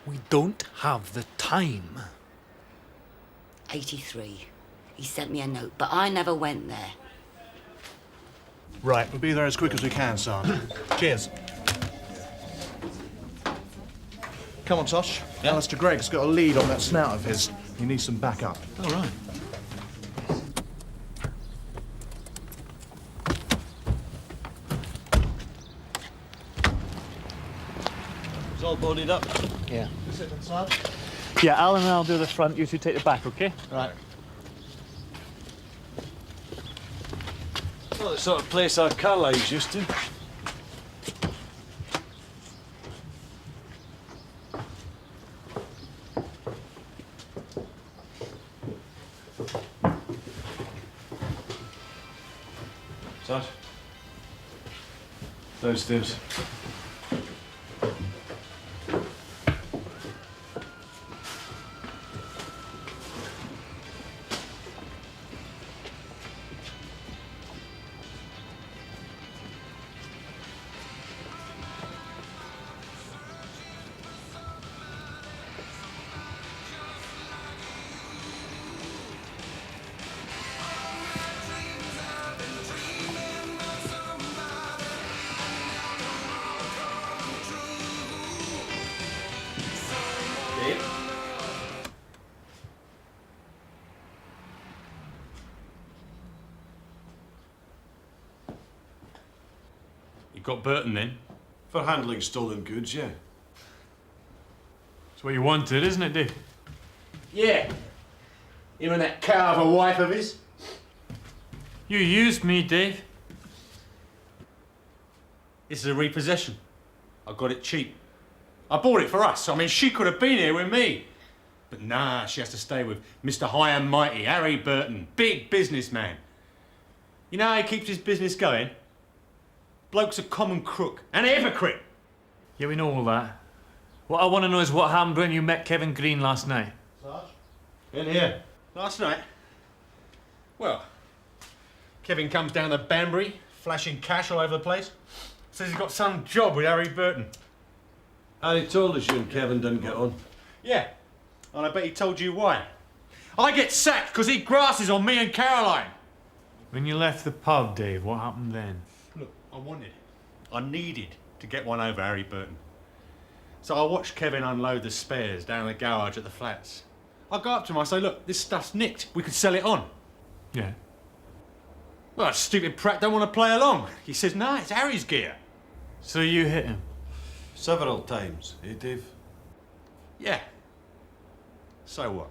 We don't have the time. 83. He sent me a note, but I never went there. Right, we'll be there as quick as we can, Sarge. Cheers. Come on, Tosh. Yeah. Alistair Gregg's got a lead on that snout of his. He needs some backup. All right. It's all boarded up. Yeah. Is it inside? Yeah, Alan and I'll do the front, you two take the back, OK? Right. Well, the sort of place our Carlyle's used to. Sarge? Downstairs. You got Burton then? For handling stolen goods, yeah. It's what you wanted, isn't it, Dave? Yeah. Him and that Carver wife of his. You used me, Dave. This is a repossession. I got it cheap. I bought it for us. I mean, she could have been here with me. But nah, she has to stay with Mr. High and Mighty, Harry Burton, big businessman. You know how he keeps his business going? Bloke's a common crook, and a hypocrite. Yeah, we know all that. What I want to know is what happened when you met Kevin Green last night. Sarge? In here. Last night? Well, Kevin comes down to Banbury, flashing cash all over the place. Says he's got some job with Harry Burton. And he told us you and Kevin didn't get on. Yeah, and I bet he told you why. I get sacked because he grasses on me and Caroline. When you left the pub, Dave, what happened then? Look, I needed to get one over Harry Burton. So I watched Kevin unload the spares down the garage at the flats. I go up to him, I say, look, this stuff's nicked. We could sell it on. Yeah. Well, that stupid prat don't want to play along. He says, nah, it's Harry's gear. So you hit him? Several times, eh, Dave? Yeah. So what?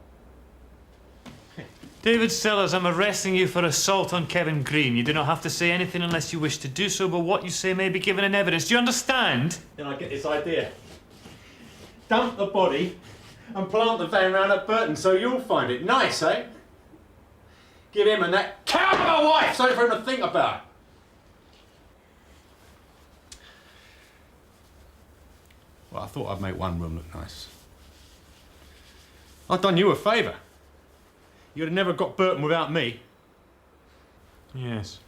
David Sellers, I'm arresting you for assault on Kevin Green. You do not have to say anything unless you wish to do so, but what you say may be given in evidence. Do you understand? Then I get this idea. Dump the body and plant the van round at Burton so you'll find it. Nice, eh? Give him and that cow of a wife something for him to think about. Well, I thought I'd make one room look nice. I've done you a favour. You'd have never got Burton without me. Yes.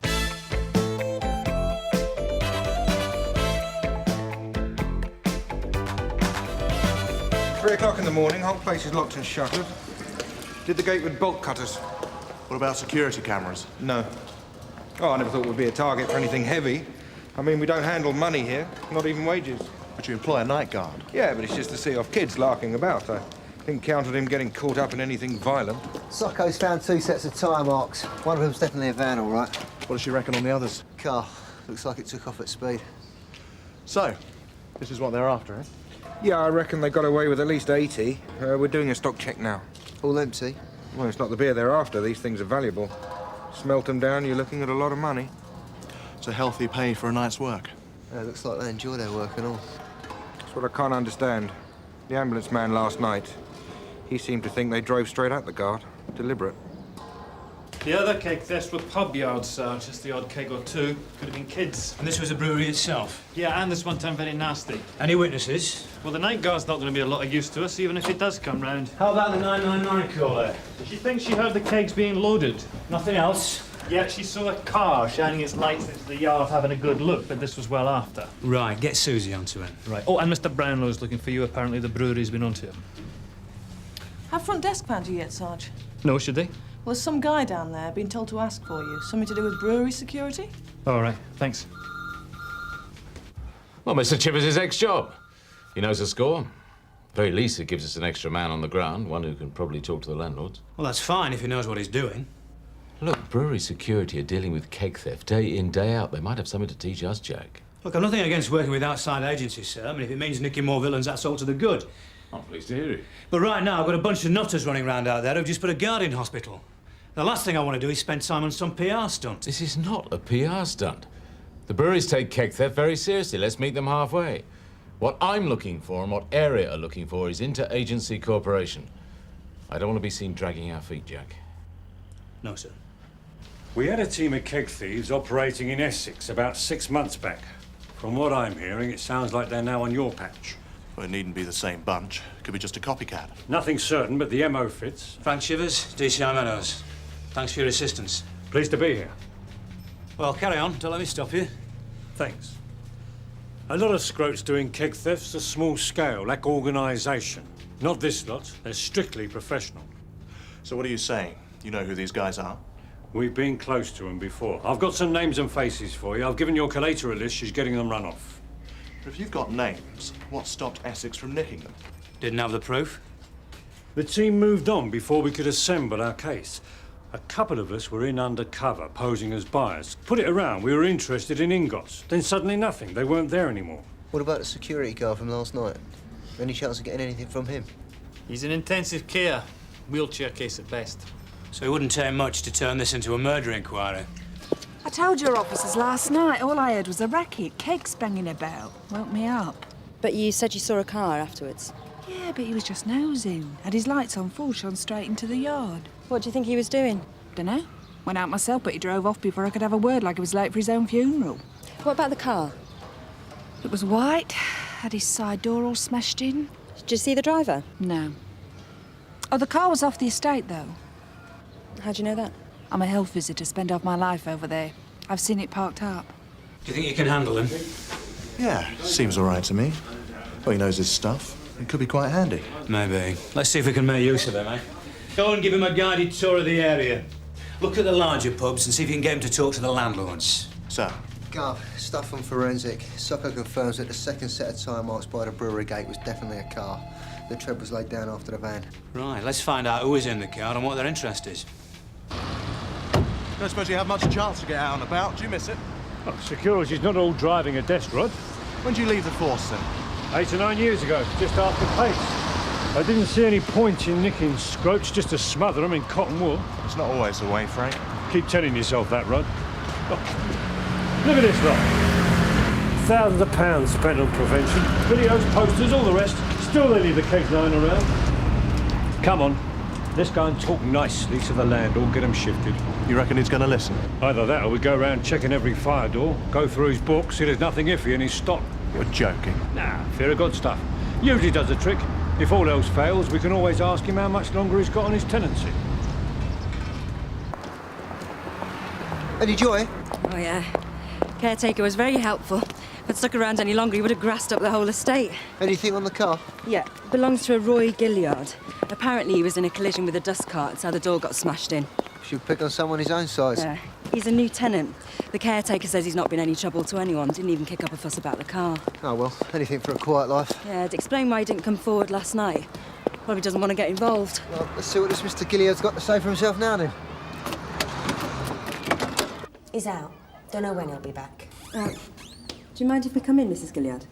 3 o'clock in the morning, whole place is locked and shuttered. Did the gate with bolt cutters. What about security cameras? No. Oh, I never thought we'd be a target for anything heavy. I mean, we don't handle money here, not even wages. But you employ a night guard. Yeah, but it's just to see off kids larking about. I didn't count on him getting caught up in anything violent. Socko's found 2 sets of tyre marks. One of them's definitely a van, all right. What does she reckon on the others? Car. Looks like it took off at speed. So, this is what they're after, eh? Yeah, I reckon they got away with at least 80. We're doing a stock check now. All empty? Well, it's not the beer they're after. These things are valuable. Smelt them down, you're looking at a lot of money. It's a healthy pay for a night's work. Yeah, looks like they enjoy their work and all. That's what I can't understand. The ambulance man last night, he seemed to think they drove straight at the guard. Deliberate. The other keg thefts were pub yards, Sarge. Just the odd keg or two. Could have been kids. And this was a brewery itself? Yeah, and this one turned very nasty. Any witnesses? Well, the night guard's not going to be a lot of use to us, even if it does come round. How about the 999 caller? She thinks she heard the kegs being loaded. Nothing else? Yeah, she saw a car shining its lights into the yard having a good look, but this was well after. Right, get Suzi onto it. Right. Oh, and Mr. Brownlow's looking for you. Apparently the brewery's been onto him. Have front desk found you yet, Sarge? No, should they? Well, there's some guy down there been told to ask for you. Something to do with brewery security? All right, thanks. Well, Mr. Chivers' ex-job. He knows the score. Very least, it gives us an extra man on the ground, one who can probably talk to the landlords. Well, that's fine if he knows what he's doing. Look, brewery security are dealing with keg theft day in, day out. They might have something to teach us, Jack. Look, I've nothing against working with outside agencies, sir. I mean, if it means nicking more villains, that's all to the good. I'm pleased to hear it. But right now, I've got a bunch of nutters running around out there who've just put a guard in hospital. The last thing I want to do is spend time on some PR stunt. This is not a PR stunt. The breweries take keg theft very seriously. Let's meet them halfway. What I'm looking for and what area are looking for is interagency cooperation. I don't want to be seen dragging our feet, Jack. No, sir. We had a team of keg thieves operating in Essex about 6 months back. From what I'm hearing, it sounds like they're now on your patch. Well, it needn't be the same bunch. It could be just a copycat. Nothing certain, but the MO fits. Frank Shivers, DCI Meadows. Thanks for your assistance. Pleased to be here. Well, carry on. Don't let me stop you. Thanks. A lot of scroats doing keg thefts are small scale, lack organisation. Not this lot. They're strictly professional. So what are you saying? You know who these guys are? We've been close to them before. I've got some names and faces for you. I've given your collator a list. She's getting them run off. But if you've got names, what stopped Essex from nicking them? Didn't have the proof. The team moved on before we could assemble our case. A couple of us were in undercover, posing as buyers. Put it around, we were interested in ingots. Then suddenly nothing. They weren't there anymore. What about the security guard from last night? Any chance of getting anything from him? He's in intensive care. Wheelchair case at best. So it wouldn't take much to turn this into a murder inquiry. I told your officers last night, all I heard was a racket, kegs banging about. Woke me up. But you said you saw a car afterwards. Yeah, but he was just nosing. Had his lights on full, shone straight into the yard. What do you think he was doing? Dunno. Went out myself, but he drove off before I could have a word, like he was late for his own funeral. What about the car? It was white, had his side door all smashed in. Did you see the driver? No. Oh, the car was off the estate, though. How do you know that? I'm a health visitor, spend half my life over there. I've seen it parked up. Do you think you can handle him? Yeah, seems all right to me. Well, he knows his stuff. It could be quite handy. Maybe. Let's see if we can make use of him, eh? Go and give him a guided tour of the area. Look at the larger pubs and see if you can get him to talk to the landlords. Sir? Gov, stuff from forensic. Soccer confirms that the second set of tyre marks by the brewery gate was definitely a car. The tread was laid down after the van. Right, let's find out who is in the car and what their interest is. Don't suppose you have much chance to get out and about. Do you miss it? Oh, security's not all driving a desk, Rod. When did you leave the force, then? 8 or 9 years ago, just after Pace. I didn't see any point in nicking scroats just to smother them in cotton wool. It's not always the way, Frank. Keep telling yourself that, Rod. Oh, look at this lot. Thousands of pounds spent on prevention. Videos, posters, all the rest. Still they leave the kegs lying around. Come on. Let's go and talk nicely to the landlord, get him shifted. You reckon he's going to listen? Either that or we go around checking every fire door, go through his books, see there's nothing iffy in his stock. You're joking. Nah, fear of God stuff. Usually does the trick. If all else fails, we can always ask him how much longer he's got on his tenancy. Any joy? Oh, yeah. Caretaker was very helpful. If I'd stuck around any longer, he would have grassed up the whole estate. Anything on the car? Yeah, belongs to a Roy Gilliard. Apparently he was in a collision with a dust cart. That's how the door got smashed in. Should pick on someone his own size. Yeah. He's a new tenant. The caretaker says he's not been any trouble to anyone. Didn't even kick up a fuss about the car. Oh, well, anything for a quiet life. Yeah, to explain why he didn't come forward last night. Probably doesn't want to get involved. Well, let's see what this Mr. Gilliard's got to say for himself now, then. He's out. Don't know when he'll be back. Do you mind if we come in, Mrs. Gilliard?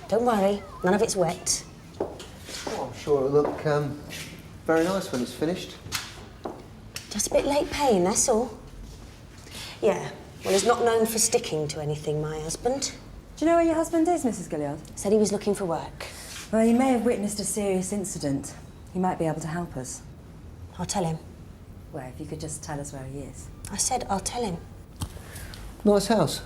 Don't worry, none of it's wet. Oh, I'm sure it'll look very nice when it's finished. Just a bit late paying, that's all. Yeah, well, he's not known for sticking to anything, my husband. Do you know where your husband is, Mrs. Gilliard? Said he was looking for work. Well, he may have witnessed a serious incident. He might be able to help us. I'll tell him. Well, if you could just tell us where he is. I said I'll tell him. Nice house.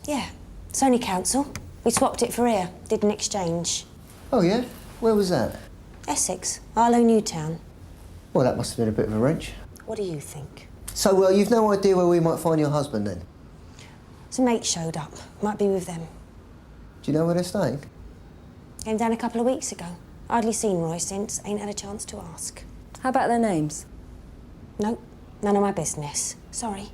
Yeah, it's only council. We swapped it for here, did an exchange. Oh, yeah? Where was that? Essex, Arlo Newtown. Well, that must have been a bit of a wrench. What do you think? So, you've no idea where we might find your husband, then? Some mates showed up. Might be with them. Do you know where they're staying? Came down a couple of weeks ago. Hardly seen Roy since. Ain't had a chance to ask. How about their names? Nope. None of my business. Sorry.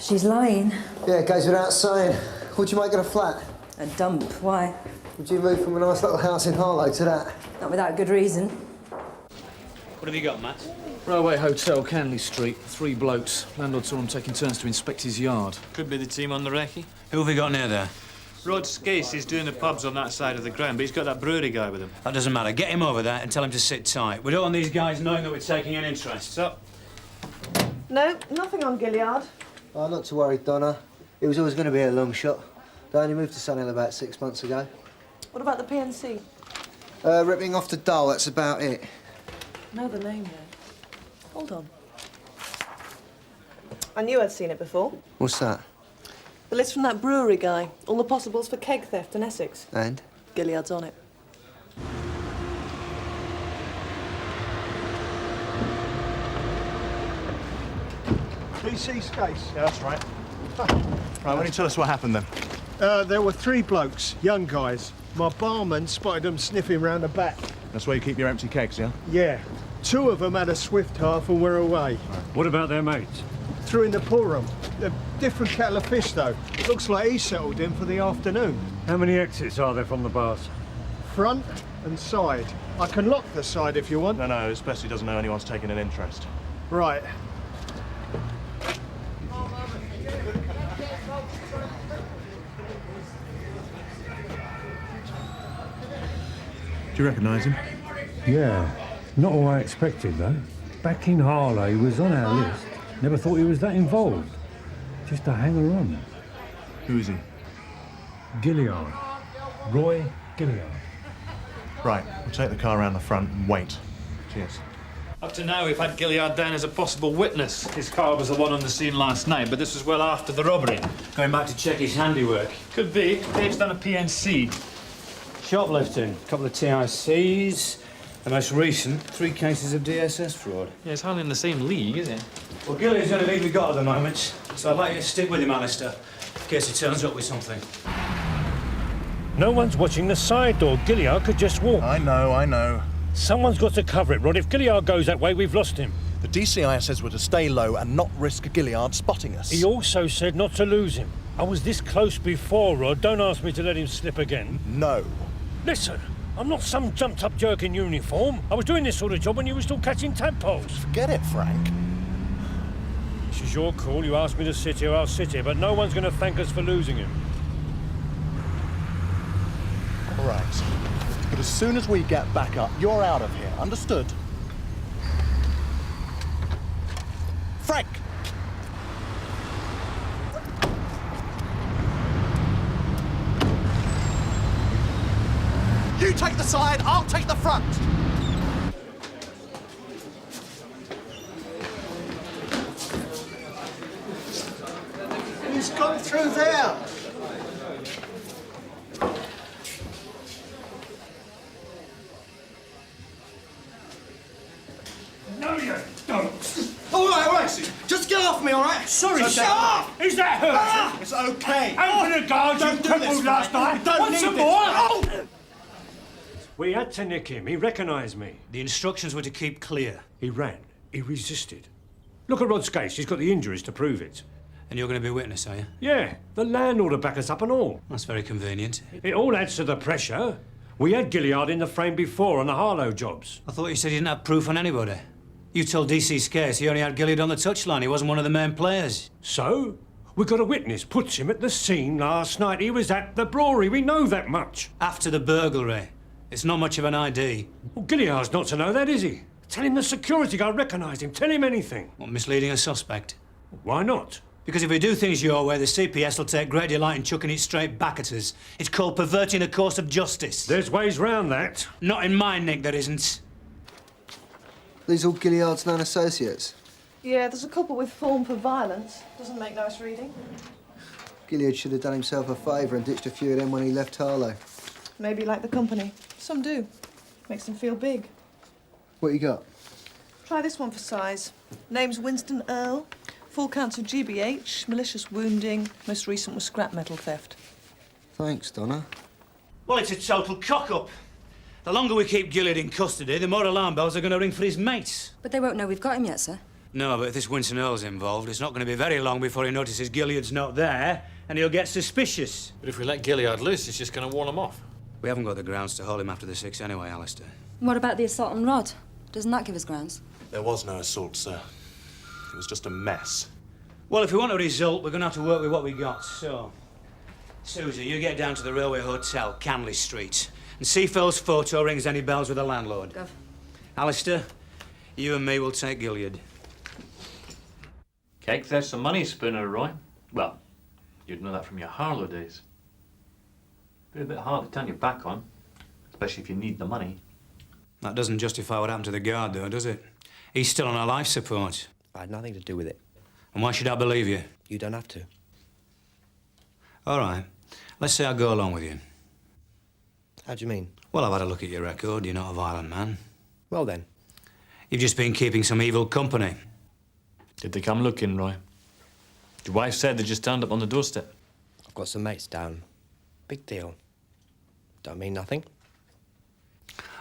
She's lying. Yeah, it goes without saying. What'd you make of a flat? A dump. Why? Would you move from a nice little house in Harlow to that? Not without good reason. What have you got, Matt? Railway Hotel, Canley Street. 3 blokes. Landlord saw them taking turns to inspect his yard. Could be the team on the recce. Who have we got near there? Rod Skase, he's doing the pubs on that side of the ground, but he's got that brewery guy with him. That doesn't matter. Get him over there and tell him to sit tight. We don't want these guys knowing that we're taking an interest. So? No, nothing on Gilliard. Oh, not to worry, Donna. It was always going to be a long shot. They only moved to Scannell about 6 months ago. What about the PNC? Ripping off the doll, that's about it. Know the name there. Hold on. I knew I'd seen it before. What's that? The list from that brewery guy. All the possibles for keg theft in Essex. And? Gilliard's on it. BC's case? Yeah, that's right. Right, why don't you tell us what happened then? There were 3 blokes, young guys. My barman spotted them sniffing round the back. That's where you keep your empty kegs, yeah? Yeah. 2 of them had a swift half and were away. What about their mates? Threw in the pool room. A different kettle of fish, though. Looks like he settled in for the afternoon. How many exits are there from the bars? Front and side. I can lock the side if you want. No, it's best he doesn't know anyone's taking an interest. Right. Do you recognise him? Yeah, not all I expected, though. Back in Harlow, he was on our list. Never thought he was that involved. Just a hanger-on. Who is he? Gilliard. Roy Gilliard. Right, we'll take the car around the front and wait. Cheers. Up to now, we've had Gilliard down as a possible witness. His car was the one on the scene last night, but this was well after the robbery. Going back to check his handiwork. Could be. Dave's done a PNC. Shoplifting, a couple of TICs, the most recent, 3 cases of DSS fraud. Yeah, it's hardly in the same league, is it? Well, Gilliard's the only lead we've got at the moment, so I'd like you to stick with him, Alistair, in case he turns up with something. No one's watching the side door. Gilliard could just walk. I know. Someone's got to cover it, Rod. If Gilliard goes that way, we've lost him. The DCI says we're to stay low and not risk Gilliard spotting us. He also said not to lose him. I was this close before, Rod. Don't ask me to let him slip again. No. Listen, I'm not some jumped-up jerk in uniform. I was doing this sort of job when you were still catching tadpoles. Forget it, Frank. This is your call. You asked me to sit here, I'll sit here, but no one's going to thank us for losing him. All right. But as soon as we get back up, you're out of here. Understood? Frank! You take the side, I'll take the front. Who's gone through there? No, you don't. All right, just get off me, all right? Sorry, Shut sir. up! Is that hurt? It's okay. Open the guards, you Don't do this, crippled last Frank. night. You don't Want need some this. more? Oh! We had to nick him. He recognised me. The instructions were to keep clear. He ran. He resisted. Look at Rod's case. He's got the injuries to prove it. And you're going to be a witness, are you? Yeah, the landlord will back us up and all. That's very convenient. It all adds to the pressure. We had Gilliard in the frame before on the Harlow jobs. I thought you said you didn't have proof on anybody. You told DC Scarce he only had Gilliard on the touchline. He wasn't one of the main players. So? We got a witness. Puts him at the scene last night. He was at the brewery. We know that much. After the burglary. It's not much of an ID. Well, Gilliard's not to know that, is he? Tell him the security guard recognised him. Tell him anything. What, misleading a suspect? Why not? Because if we do things your way, the CPS will take great delight in chucking it straight back at us. It's called perverting a course of justice. There's ways round that. Not in mine, Nick, there isn't. These all Gilliard's known associates. Yeah, there's a couple with form for violence. Doesn't make nice reading. Gilliard should have done himself a favour and ditched a few of them when he left Harlow. Maybe like the company. Some do. Makes them feel big. What you got? Try this one for size. Name's Winston Earl. Full counts of GBH, malicious wounding. Most recent was scrap metal theft. Thanks, Donna. Well, it's a total cock-up. The longer we keep Gilliard in custody, the more alarm bells are going to ring for his mates. But they won't know we've got him yet, sir. No, but if this Winston Earl's involved, it's not going to be very long before he notices Gilliard's not there, and he'll get suspicious. But if we let Gilliard loose, it's just going to warn him off. We haven't got the grounds to hold him after the 6 anyway, Alistair. What about the assault on Rod? Doesn't that give us grounds? There was no assault, sir. It was just a mess. Well, if we want a result, we're going to have to work with what we got, so... Suzi, you get down to the Railway Hotel, Canley Street, and see if Phil's photo rings any bells with the landlord. Gov. Alistair, you and me will take Gilliard. Keg there's some money, Spooner, Roy. Well, you'd know that from your Harlow days. Be a bit hard to turn your back on, especially if you need the money. That doesn't justify what happened to the guard, though, does it? He's still on our life support. I had nothing to do with it. And why should I believe you? You don't have to. All right. Let's say I go along with you. How do you mean? Well, I've had a look at your record. You're not a violent man. Well, then. You've just been keeping some evil company. Did they come looking, Roy? Your wife said they just turned up on the doorstep. I've got some mates down. Big deal. Don't mean nothing.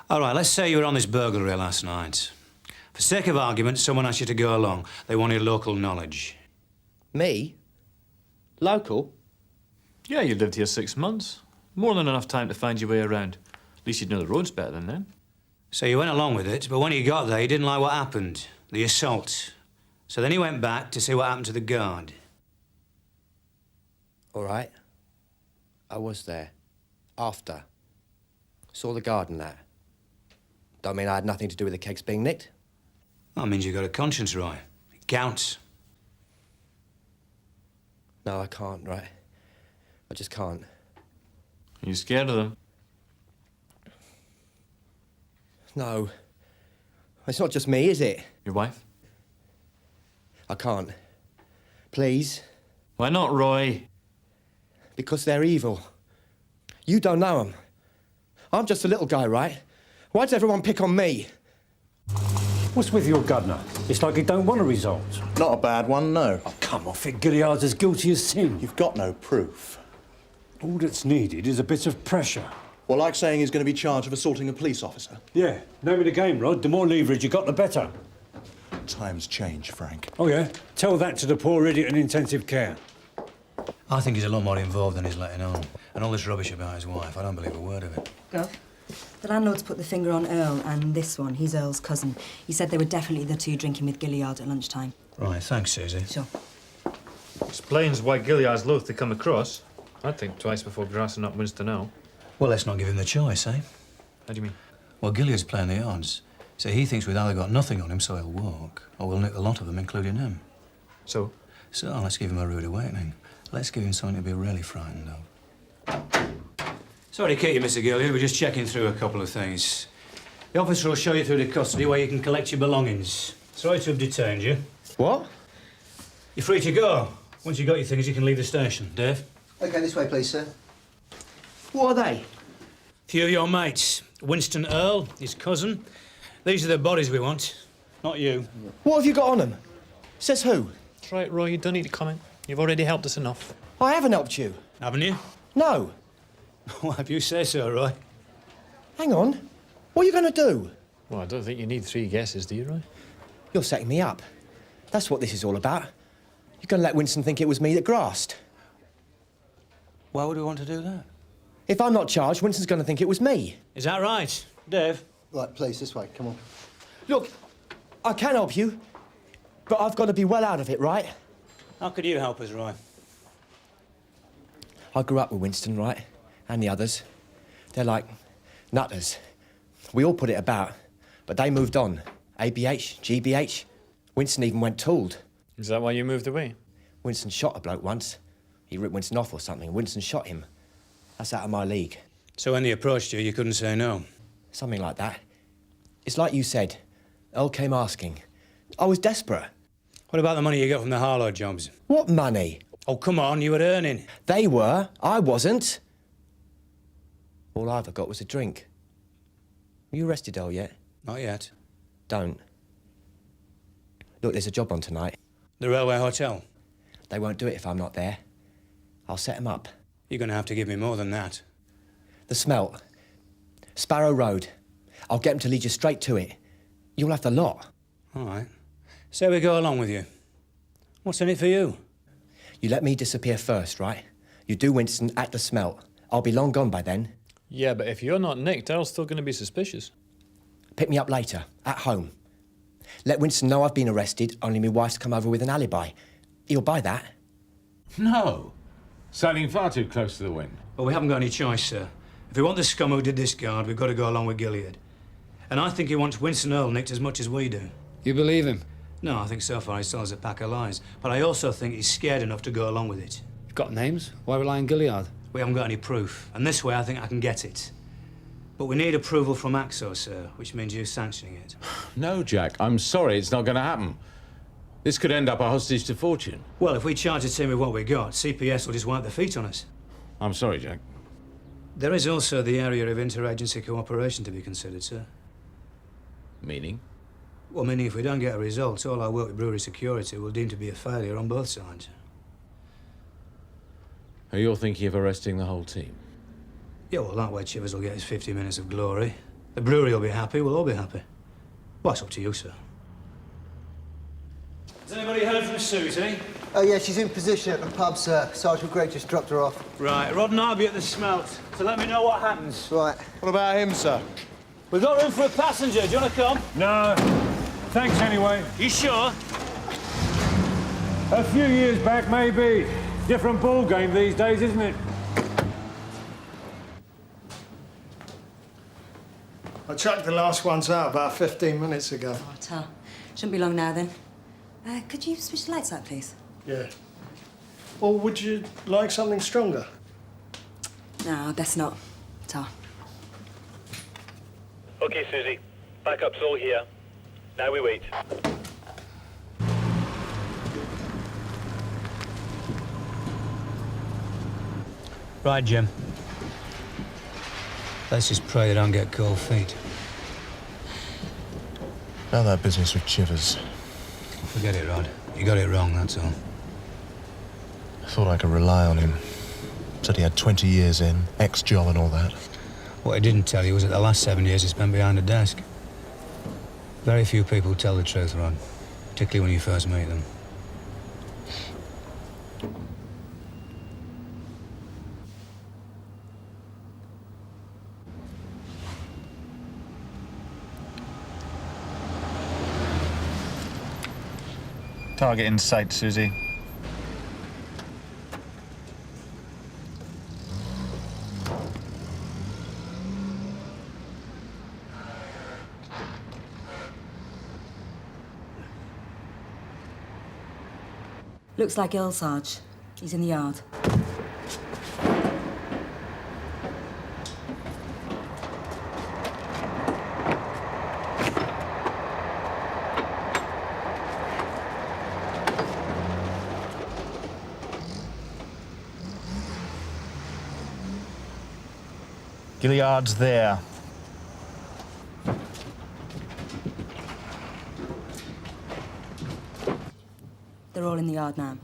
All right, let's say you were on this burglary last night. For sake of argument, someone asked you to go along. They wanted local knowledge. Me? Local? Yeah, you lived here 6 months. More than enough time to find your way around. At least you'd know the roads better than then. So you went along with it, but when you got there, you didn't like what happened. The assault. So then you went back to see what happened to the guard. All right. I was there. After. Saw the guard and that. Don't mean I had nothing to do with the kegs being nicked. That means you've got a conscience, Roy. It counts. No, I can't, right? I just can't. Are you scared of them? No. It's not just me, is it? Your wife? I can't. Please. Why not, Roy? Because they're evil. You don't know them. I'm just a little guy, right? Why does everyone pick on me? What's with your governor? It's like he don't want a result. Not a bad one, no. Oh, come off it. Gilliard's as guilty as sin. You've got no proof. All that's needed is a bit of pressure. Well, like saying he's going to be charged of assaulting a police officer. Yeah, name of the game, Rod. The more leverage you got, the better. Times change, Frank. Oh, yeah? Tell that to the poor idiot in intensive care. I think he's a lot more involved than he's letting on. And all this rubbish about his wife, I don't believe a word of it. Gov, the landlord's put the finger on Earl and this one. He's Earl's cousin. He said they were definitely the two drinking with Gilliard at lunchtime. Right, thanks, Suzi. Sure. Explains why Gilliard's loath to come across. I'd think twice before grassing up Winston Earl. Well, let's not give him the choice, eh? How do you mean? Well, Gilliard's playing the odds. So he thinks we've either got nothing on him, so he'll walk, or we'll nick a lot of them, including him. So? So let's give him a rude awakening. Let's give him something to be really frightened of. Sorry to keep you, Mr. Gilliard. We're just checking through a couple of things. The officer will show you through to custody where you can collect your belongings. Sorry to have detained you. What? You're free to go. Once you've got your things, you can leave the station. Dave? OK, this way, please, sir. What are they? Few of your mates. Winston Earl, his cousin. These are the bodies we want, not you. What have you got on them? Says who? That's right, Roy. You don't need to comment. You've already helped us enough. I haven't helped you. Haven't you? No. Well, if you say so, Roy. Hang on. What are you going to do? Well, I don't think you need three guesses, do you, Roy? You're setting me up. That's what this is all about. You're going to let Winston think it was me that grassed. Why would we want to do that? If I'm not charged, Winston's going to think it was me. Is that right, Dave? Right, please, this way. Come on. Look, I can help you, but I've got to be well out of it, right? How could you help us, Roy? I grew up with Winston, right? And the others. They're like nutters. We all put it about, but they moved on. ABH, GBH. Winston even went tooled. Is that why you moved away? Winston shot a bloke once. He ripped Winston off or something. Winston shot him. That's out of my league. So when they approached you, you couldn't say no? Something like that. It's like you said. Earl came asking. I was desperate. What about the money you got from the Harlow jobs? What money? Oh, come on, you were earning. They were. I wasn't. All I ever got was a drink. Were you arrested, Earl, yet? Not yet. Don't. Look, there's a job on tonight. The Railway Hotel? They won't do it if I'm not there. I'll set them up. You're going to have to give me more than that. The Smelt. Sparrow Road. I'll get them to lead you straight to it. You'll have the lot. All right. Say we go along with you. What's in it for you? You let me disappear first, right? You do Winston at the Smelt. I'll be long gone by then. Yeah, but if you're not nicked, Earl's still going to be suspicious. Pick me up later, at home. Let Winston know I've been arrested, only my wife's come over with an alibi. He'll buy that. No. Sailing far too close to the wind. Well, we haven't got any choice, sir. If we want the scum who did this guard, we've got to go along with Gilliard. And I think he wants Winston Earl nicked as much as we do. You believe him? No, I think so far he still has a pack of lies. But I also think he's scared enough to go along with it. You've got names. Why rely on Gilliard? We haven't got any proof. And this way I think I can get it. But we need approval from AXO, sir, which means you sanctioning it. No, Jack. I'm sorry. It's not going to happen. This could end up a hostage to fortune. Well, if we charge the team with what we got, CPS will just wipe their feet on us. I'm sorry, Jack. There is also the area of interagency cooperation to be considered, sir. Meaning? Well, meaning if we don't get a result, all our work with brewery security will deem to be a failure on both sides. Are you thinking of arresting the whole team? Yeah, well, that way Chivers will get his 50 minutes of glory. The brewery will be happy, we'll all be happy. Well, it's up to you, sir. Has anybody heard from Suzi? Oh, yeah, she's in position at the pub, sir. Sergeant Gregg just dropped her off. Right, Rod and I'll be at the Smelt, so let me know what happens. Right. What about him, sir? We've got room for a passenger. Do you want to come? No. Thanks anyway. You sure? A few years back, maybe. Different ball game these days, isn't it? I chucked the last ones out about 15 minutes ago. Oh, Ta. Shouldn't be long now, then. Could you switch the lights out, please? Yeah. Or would you like something stronger? No, best not. Ta. OK, Suzi. Backup's all here. Now we wait. Right, Jim. Let's just pray they don't get cold feet. Now that business with Chivers. Forget it, Rod. You got it wrong, that's all. I thought I could rely on him. Said he had 20 years in, ex-job and all that. What he didn't tell you was that the last 7 years he spent behind a desk. Very few people tell the truth, Rod. Particularly when you first meet them. Target in sight, Suzi. Looks like Earl, Sarge. He's in the yard. Gilliard's there. They're all in the yard now.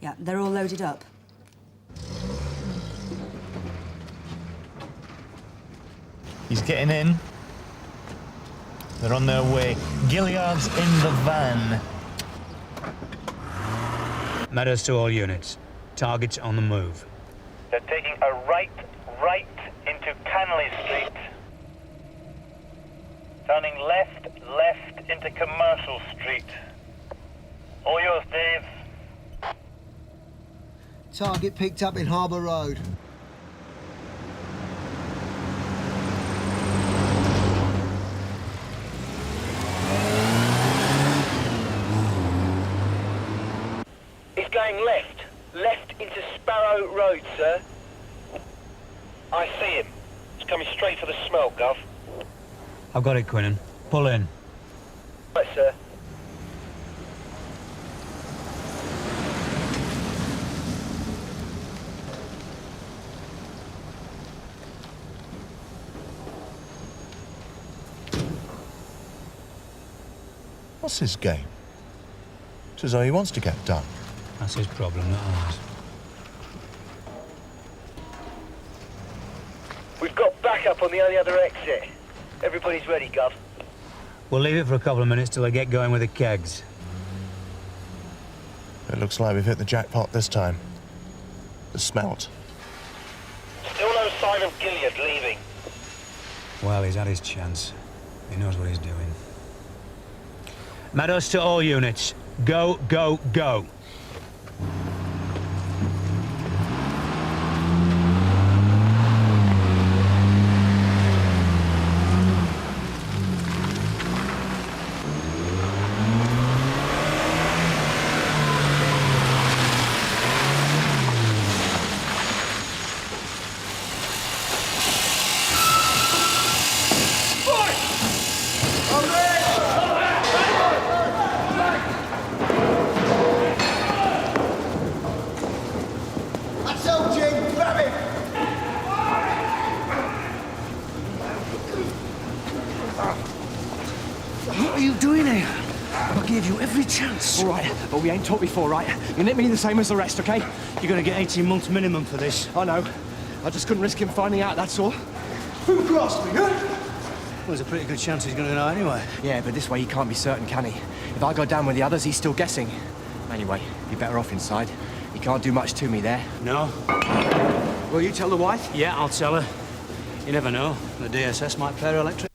Yeah, they're all loaded up. He's getting in. They're on their way. Gilliard's in the van. Meadows to all units. Targets on the move. They're taking a right into Canley Street. Turning left into Commercial Street. All yours, Dave. Target picked up in Harbour Road. He's going left into Sparrow Road, sir. I see him. He's coming straight for the smell, Gov. I've got it, Quinnan. Pull in. Right, sir. What's his game? It's as though he wants to get done. That's his problem, not ours. We've got backup on the only other exit. Everybody's ready, Gov. We'll leave it for a couple of minutes till they get going with the kegs. It looks like we've hit the jackpot this time. The smelt. Still no sign of Gilliard leaving. Well, he's had his chance. He knows what he's doing. Meadows to all units. Go, go, go. All right, but we ain't talked before, right? You nip me the same as the rest, OK? You're gonna get 18 months minimum for this. I know. I just couldn't risk him finding out, that's all. Who asked me, huh? Well, there's a pretty good chance he's going to know anyway. Yeah, but this way he can't be certain, can he? If I go down with the others, he's still guessing. Anyway, you're better off inside. He can't do much to me there. No. Will you tell the wife? Yeah, I'll tell her. You never know. The DSS might play her electric.